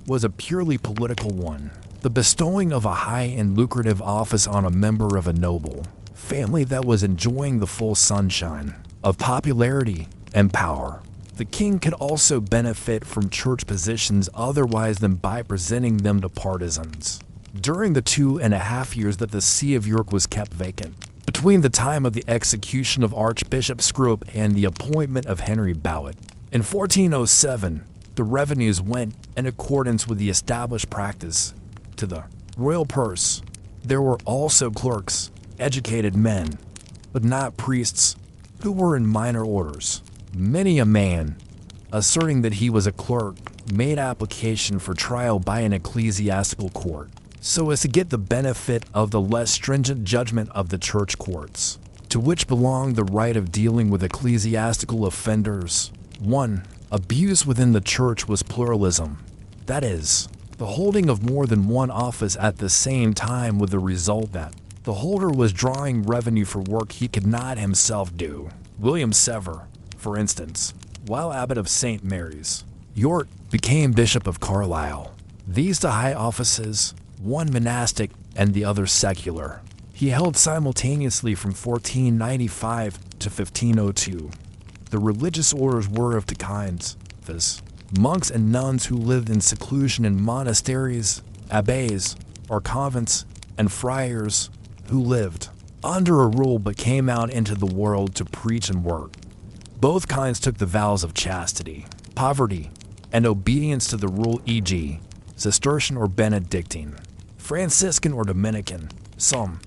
was a purely political one. The bestowing of a high and lucrative office on a member of a noble family that was enjoying the full sunshine of popularity and power. The king could also benefit from church positions otherwise than by presenting them to partisans. During the 2.5 years that the See of York was kept vacant, between the time of the execution of Archbishop Scrope and the appointment of Henry Bowett, in 1407, the revenues went, in accordance with the established practice, to the royal purse. There were also clerks, educated men, but not priests, who were in minor orders. Many a man, asserting that he was a clerk, made application for trial by an ecclesiastical court, so as to get the benefit of the less stringent judgment of the church courts, to which belonged the right of dealing with ecclesiastical offenders. 1. Abuse within the church was pluralism, that is, the holding of more than one office at the same time, with the result that the holder was drawing revenue for work he could not himself do. William Sever, for instance, while abbot of St. Mary's, York, became bishop of Carlisle. These two high offices, one monastic and the other secular, he held simultaneously from 1495 to 1502. The religious orders were of two kinds, viz., monks and nuns who lived in seclusion in monasteries, abbés, or convents, and friars who lived under a rule but came out into the world to preach and work. Both kinds took the vows of chastity, poverty, and obedience to the rule, e.g., Cistercian or Benedictine, Franciscan or Dominican. Some,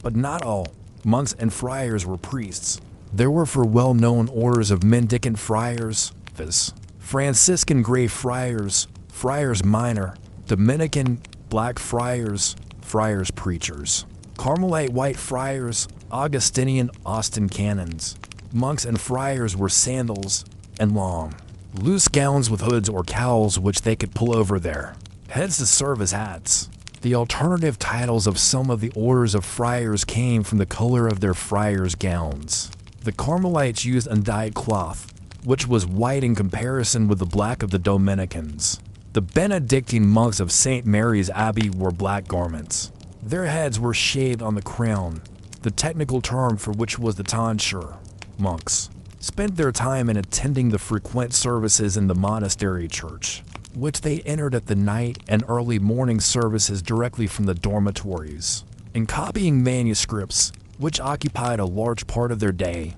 but not all, monks and friars were priests. There were four well-known orders of mendicant friars, viz., Franciscan Grey Friars, Friars Minor, Dominican Black Friars, Friars Preachers, Carmelite White Friars, Augustinian Austin Canons. Monks and friars wore sandals and long, loose gowns with hoods or cowls which they could pull over their heads to serve as hats. The alternative titles of some of the orders of friars came from the color of their friars' gowns. The Carmelites used undyed cloth, which was white in comparison with the black of the Dominicans. The Benedictine monks of St. Mary's Abbey wore black garments. Their heads were shaved on the crown, the technical term for which was the tonsure. Monks spent their time in attending the frequent services in the monastery church, which they entered at the night and early morning services directly from the dormitories, in copying manuscripts, which occupied a large part of their day,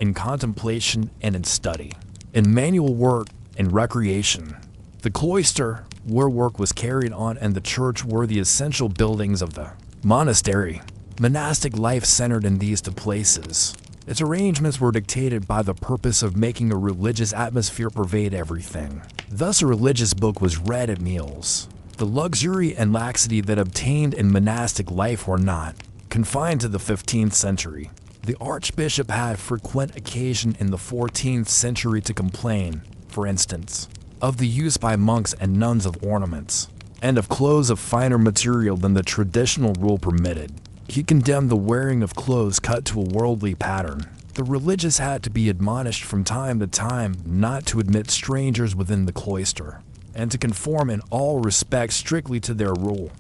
in contemplation and in study, in manual work and recreation. The cloister, where work was carried on, and the church were the essential buildings of the monastery. Monastic life centered in these two places. Its arrangements were dictated by the purpose of making a religious atmosphere pervade everything. Thus, a religious book was read at meals. The luxury and laxity that obtained in monastic life were not confined to the 15th century. The archbishop had frequent occasion in the 14th century to complain, for instance, of the use by monks and nuns of ornaments, and of clothes of finer material than the traditional rule permitted. He condemned the wearing of clothes cut to a worldly pattern. The religious had to be admonished from time to time not to admit strangers within the cloister, and to conform in all respects strictly to their rule.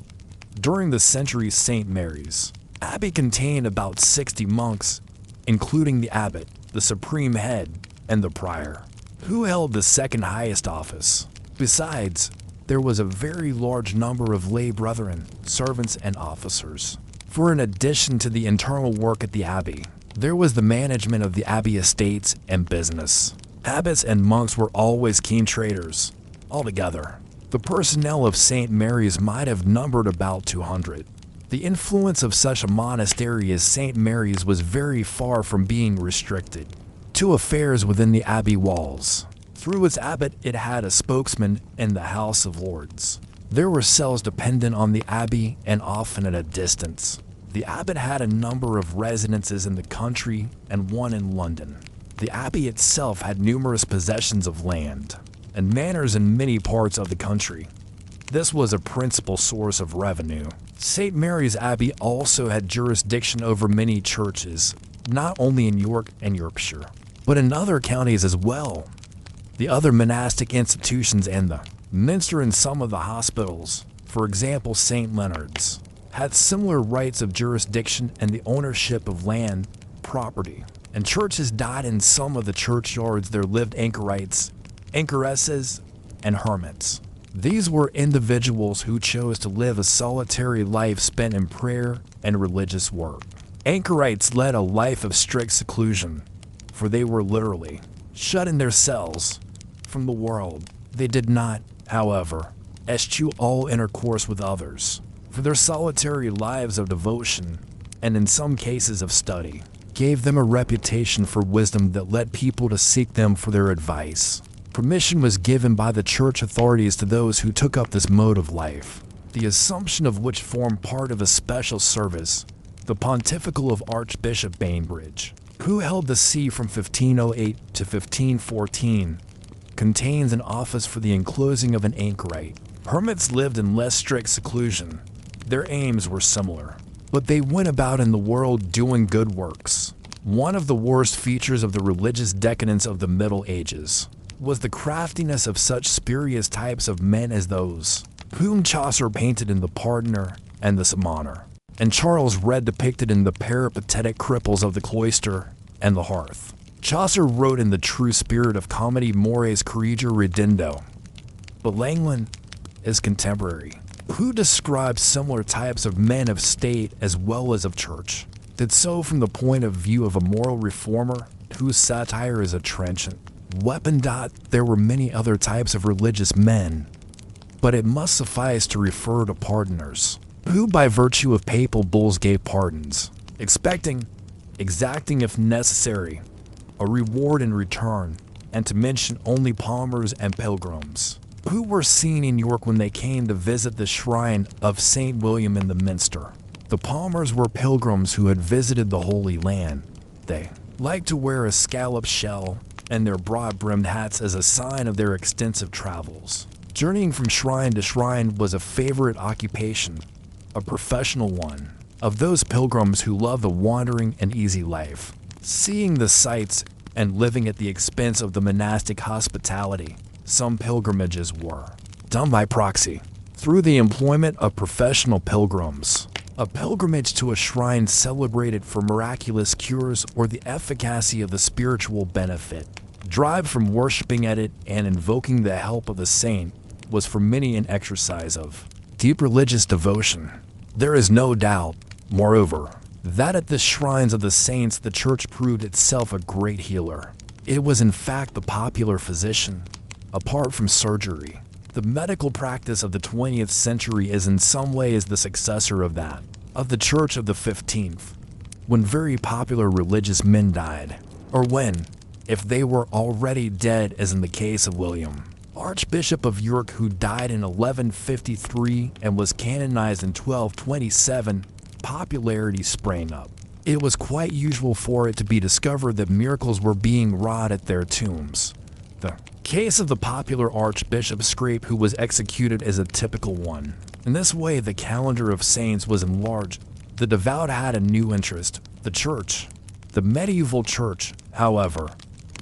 During the century, St. Mary's Abbey contained about 60 monks, including the abbot, the supreme head, and the prior, who held the second highest office. Besides, there was a very large number of lay brethren, servants, and officers. For in addition to the internal work at the abbey, there was the management of the abbey estates and business. Abbots and monks were always keen traders. Altogether, the personnel of St. Mary's might have numbered about 200. The influence of such a monastery as St. Mary's was very far from being restricted to affairs within the abbey walls. Through its abbot, it had a spokesman in the House of Lords. There were cells dependent on the abbey and often at a distance. The abbot had a number of residences in the country and one in London. The abbey itself had numerous possessions of land and manors in many parts of the country. This was a principal source of revenue. St. Mary's Abbey also had jurisdiction over many churches, not only in York and Yorkshire, but in other counties as well. The other monastic institutions and the minster and some of the hospitals, for example St. Leonard's, had similar rights of jurisdiction and the ownership of land, property, and churches. In some of the churchyards there lived anchorites, anchoresses, and hermits. These were individuals who chose to live a solitary life spent in prayer and religious work. Anchorites led a life of strict seclusion, for they were literally shut in their cells from the world. They did not, however, eschew all intercourse with others, for their solitary lives of devotion, and in some cases of study, gave them a reputation for wisdom that led people to seek them for their advice. Permission was given by the church authorities to those who took up this mode of life, the assumption of which formed part of a special service, the pontifical of Archbishop Bainbridge, who held the see from 1508 to 1514, contains an office for the enclosing of an anchorite. Hermits lived in less strict seclusion. Their aims were similar, but they went about in the world doing good works. One of the worst features of the religious decadence of the Middle Ages was the craftiness of such spurious types of men as those whom Chaucer painted in the Pardoner and the Simoner, and Charles Reade depicted in the peripatetic cripples of the cloister and the hearth. Chaucer wrote in the true spirit of comedy mores corrigere ridendo, but Langland, his contemporary, who describes similar types of men of state as well as of church, did so from the point of view of a moral reformer whose satire is a trenchant weapon. There were many other types of religious men, but it must suffice to refer to pardoners, who by virtue of papal bulls gave pardons, exacting if necessary, a reward in return, and to mention only palmers and pilgrims, who were seen in York when they came to visit the shrine of St. William in the Minster. The palmers were pilgrims who had visited the Holy Land. They liked to wear a scallop shell and their broad-brimmed hats as a sign of their extensive travels. Journeying from shrine to shrine was a favorite occupation, a professional one, of those pilgrims who loved the wandering and easy life, seeing the sights and living at the expense of the monastic hospitality. Some pilgrimages were done by proxy, through the employment of professional pilgrims. A pilgrimage to a shrine celebrated for miraculous cures or the efficacy of the spiritual benefit derived from worshiping at it and invoking the help of the saint was for many an exercise of deep religious devotion. There is no doubt, moreover, that at the shrines of the saints the church proved itself a great healer. It was in fact the popular physician, apart from surgery, The medical practice of the 20th century is in some ways the successor of that of the Church of the 15th, when very popular religious men died, or when, if they were already dead, as in the case of William, Archbishop of York, who died in 1153 and was canonized in 1227, popularity sprang up. It was quite usual for it to be discovered that miracles were being wrought at their tombs. The case of the popular Archbishop Scrape, who was executed, is a typical one. In this way, the calendar of saints was enlarged. The devout had a new interest. The church, the medieval church, however,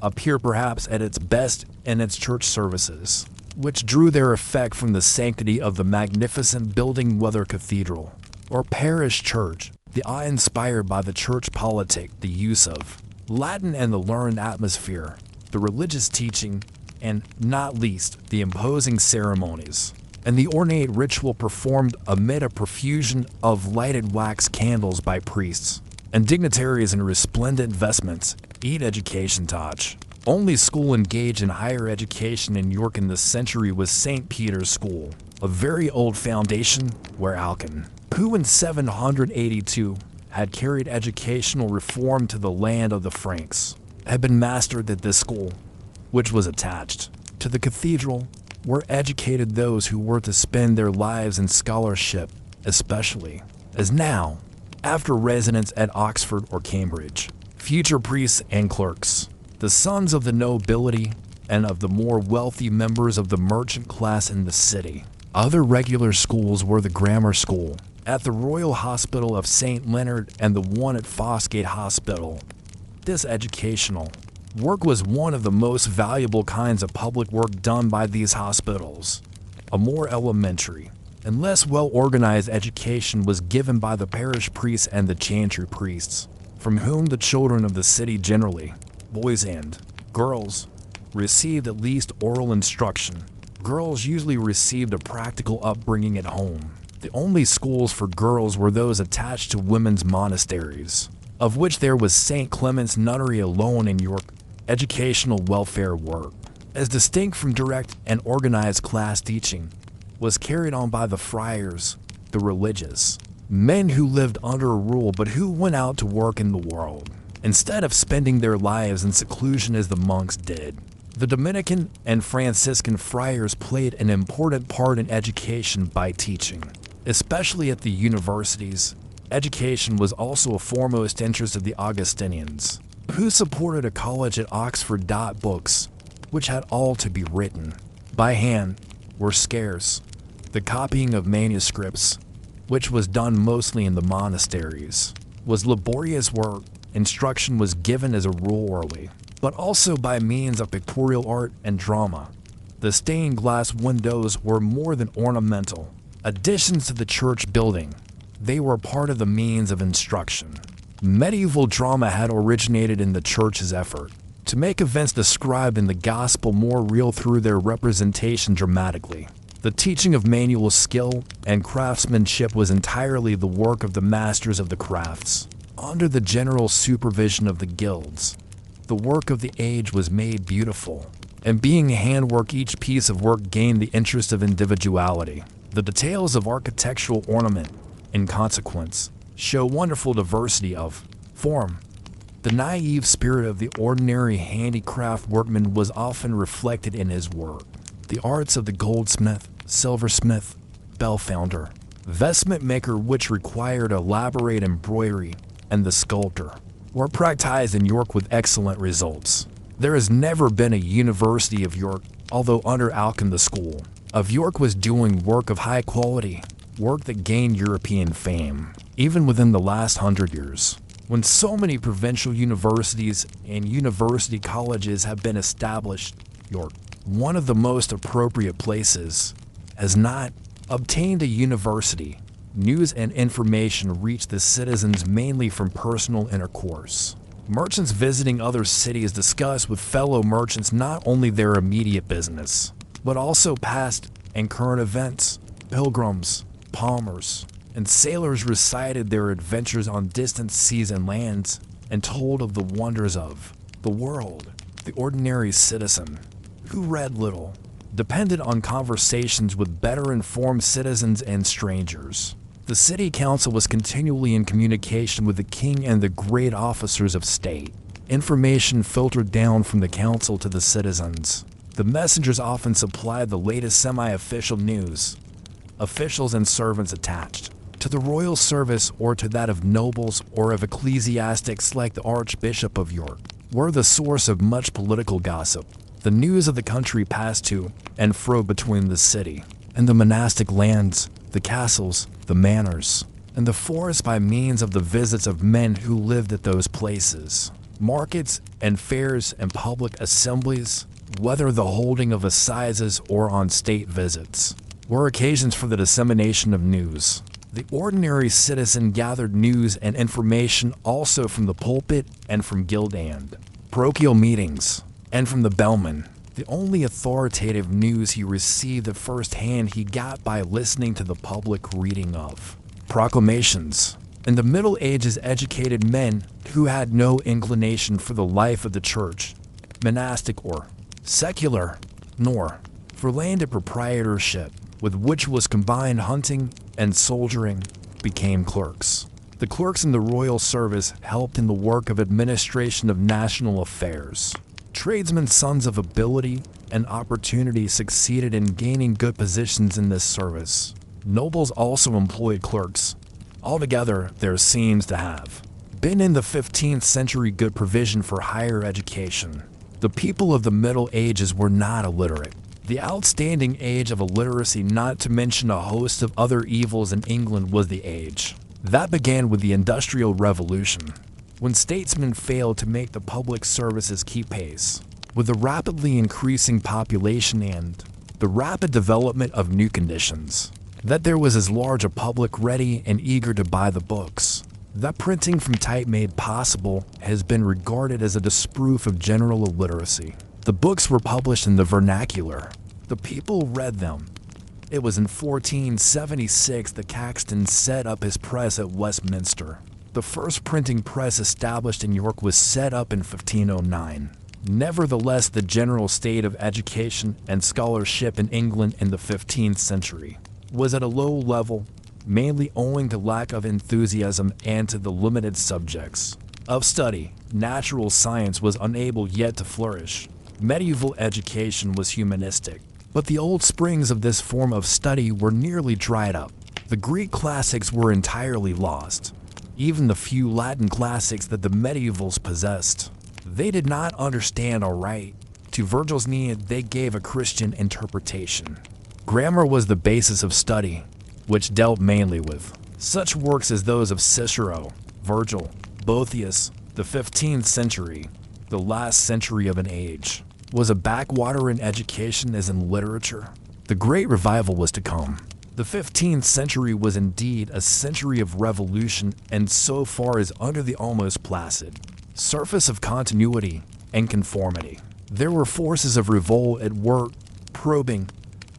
appeared perhaps at its best in its church services, which drew their effect from the sanctity of the magnificent building, whether cathedral or parish church, the awe inspired by the church politic, the use of Latin and the learned atmosphere, the religious teaching, and, not least, the imposing ceremonies, and the ornate ritual performed amid a profusion of lighted wax candles by priests and dignitaries in resplendent vestments. Education touch. Only school engaged in higher education in York in this century was St. Peter's School, a very old foundation where Alcuin, who in 782 had carried educational reform to the land of the Franks, had been mastered at this school, which was attached to the cathedral, were educated those who were to spend their lives in scholarship, especially as now, after residence at Oxford or Cambridge, future priests and clerks, the sons of the nobility and of the more wealthy members of the merchant class in the city. Other regular schools were the grammar school at the Royal Hospital of St. Leonard and the one at Fossgate Hospital. This educational work was one of the most valuable kinds of public work done by these hospitals. A more elementary and less well-organized education was given by the parish priests and the chantry priests, from whom the children of the city generally, boys and girls, received at least oral instruction. Girls usually received a practical upbringing at home. The only schools for girls were those attached to women's monasteries, of which there was St. Clement's Nunnery alone in York. Educational welfare work, as distinct from direct and organized class teaching, was carried on by the friars, the religious, men who lived under a rule but who went out to work in the world, instead of spending their lives in seclusion as the monks did. The Dominican and Franciscan friars played an important part in education by teaching, especially at the universities. Education was also a foremost interest of the Augustinians, who supported a college at Oxford. Books, which had all to be written by hand, were scarce. The copying of manuscripts, which was done mostly in the monasteries, was laborious work. Instruction was given as a rule orally, but also by means of pictorial art and drama. The stained glass windows were more than ornamental additions to the church building. They were part of the means of instruction. Medieval drama had originated in the church's effort to make events described in the gospel more real through their representation dramatically. The teaching of manual skill and craftsmanship was entirely the work of the masters of the crafts, under the general supervision of the guilds. The work of the age was made beautiful, and being handwork, each piece of work gained the interest of individuality. The details of architectural ornament, in consequence, show wonderful diversity of form. The naive spirit of the ordinary handicraft workman was often reflected in his work. The arts of the goldsmith, silversmith, bell founder, vestment maker, which required elaborate embroidery, and the sculptor, were practiced in York with excellent results. There has never been a University of York, although under Alcuin the School of York was doing work of high quality, work that gained European fame, even within the last 100 years. When so many provincial universities and university colleges have been established, York, one of the most appropriate places, has not obtained a university. News and information reach the citizens mainly from personal intercourse. Merchants visiting other cities discuss with fellow merchants not only their immediate business, but also past and current events. Pilgrims, palmers, and sailors recited their adventures on distant seas and lands and told of the wonders of the world. The ordinary citizen, who read little, depended on conversations with better-informed citizens and strangers. The city council was continually in communication with the king and the great officers of state. Information filtered down from the council to the citizens. The messengers often supplied the latest semi-official news. Officials and servants attached to the royal service or to that of nobles or of ecclesiastics like the Archbishop of York were the source of much political gossip. The news of the country passed to and fro between the city and the monastic lands, the castles, the manors, and the forests by means of the visits of men who lived at those places. Markets and fairs and public assemblies, whether the holding of assizes or on state visits, were occasions for the dissemination of news. The ordinary citizen gathered news and information also from the pulpit and from guild and parochial meetings, and from the bellman. The only authoritative news he received at first hand he got by listening to the public reading of proclamations. In the Middle Ages, educated men who had no inclination for the life of the church, monastic or secular, nor for landed proprietorship, with which was combined hunting and soldiering, became clerks. The clerks in the royal service helped in the work of administration of national affairs. Tradesmen, sons of ability and opportunity, succeeded in gaining good positions in this service. Nobles also employed clerks. Altogether, there seems to have been in the 15th century good provision for higher education. The people of the Middle Ages were not illiterate. The outstanding age of illiteracy, not to mention a host of other evils in England, was the age that began with the Industrial Revolution, when statesmen failed to make the public services keep pace with the rapidly increasing population and the rapid development of new conditions. That there was as large a public ready and eager to buy the books that printing from type made possible has been regarded as a disproof of general illiteracy. The books were published in the vernacular. The people read them. It was in 1476 that Caxton set up his press at Westminster. The first printing press established in York was set up in 1509. Nevertheless, the general state of education and scholarship in England in the 15th century was at a low level, mainly owing to lack of enthusiasm and to the limited subjects of study. Natural science was unable yet to flourish. Medieval education was humanistic, but the old springs of this form of study were nearly dried up. The Greek classics were entirely lost, even the few Latin classics that the medievals possessed. They did not understand aright. To Virgil's Aeneid they gave a Christian interpretation. Grammar was the basis of study, which dealt mainly with such works as those of Cicero, Virgil, Boethius. The 15th century, the last century of an age, was a backwater in education as in literature. The great revival was to come. The 15th century was indeed a century of revolution, and so far is under the almost placid surface of continuity and conformity. There were forces of revolt at work, probing,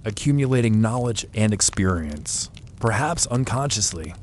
accumulating knowledge and experience, perhaps unconsciously,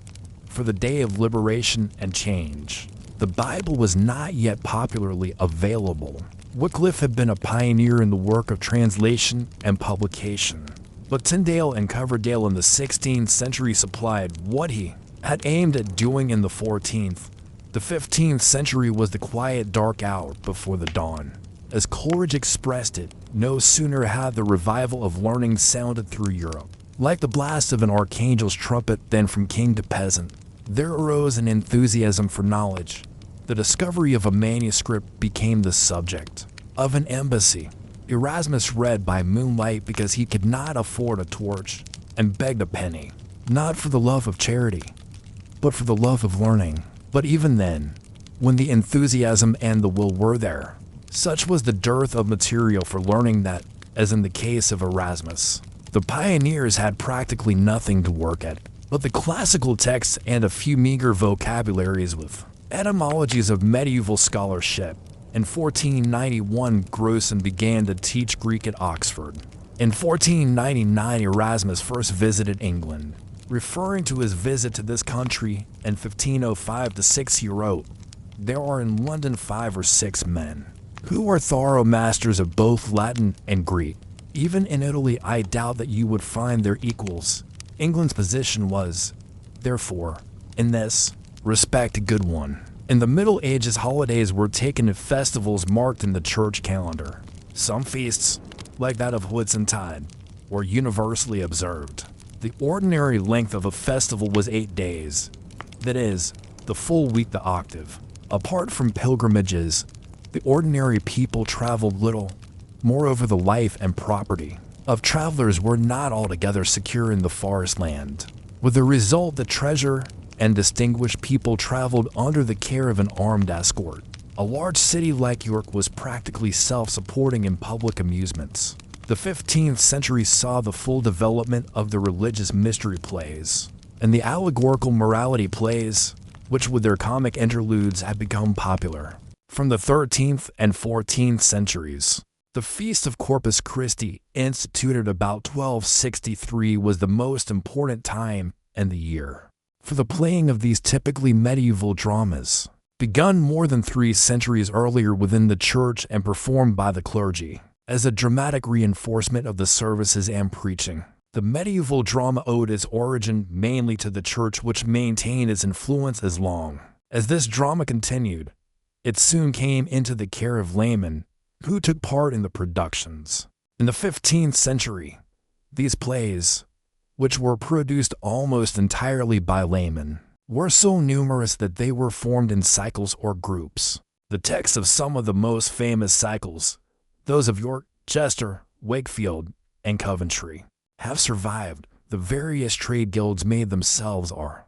for the day of liberation and change. The Bible was not yet popularly available. Wycliffe had been a pioneer in the work of translation and publication, but Tyndale and Coverdale in the 16th century supplied what he had aimed at doing in the 14th. The 15th century was the quiet dark hour before the dawn. As Coleridge expressed it, no sooner had the revival of learning sounded through Europe, like the blast of an archangel's trumpet, than from king to peasant there arose an enthusiasm for knowledge. The discovery of a manuscript became the subject of an embassy. Erasmus read by moonlight because he could not afford a torch, and begged a penny, not for the love of charity, but for the love of learning. But even then, when the enthusiasm and the will were there, such was the dearth of material for learning that, as in the case of Erasmus, the pioneers had practically nothing to work at but the classical texts and a few meager vocabularies with etymologies of medieval scholarship. In 1491, Grocyn began to teach Greek at Oxford. In 1499, Erasmus first visited England. Referring to his visit to this country in 1505-6, he wrote, "There are in London 5 or 6 men who are thorough masters of both Latin and Greek, Even in Italy, I doubt that you would find their equals. England's position was, therefore, in this respect, a good one. In the Middle Ages, holidays were taken as festivals marked in the church calendar. Some feasts, like that of Whitsuntide, were universally observed. The ordinary length of a festival was 8 days, that is, the full week, the octave. Apart from pilgrimages, the ordinary people traveled little. Moreover, the life and property of travelers were not altogether secure in the forest land, with the result that treasure and distinguished people traveled under the care of an armed escort. A large city like York was practically self-supporting in public amusements. The 15th century saw the full development of the religious mystery plays and the allegorical morality plays, which with their comic interludes had become popular. From the 13th and 14th centuries, the Feast of Corpus Christi, instituted about 1263, was the most important time in the year for the playing of these typically medieval dramas, begun more than 3 centuries earlier within the church and performed by the clergy as a dramatic reinforcement of the services and preaching. The medieval drama owed its origin mainly to the church, which maintained its influence as long as this drama continued. It soon came into the care of laymen, who took part in the productions. In the 15th century, these plays, which were produced almost entirely by laymen, were so numerous that they were formed in cycles or groups. The texts of some of the most famous cycles, those of York, Chester, Wakefield, and Coventry, have survived. The various trade guilds made themselves are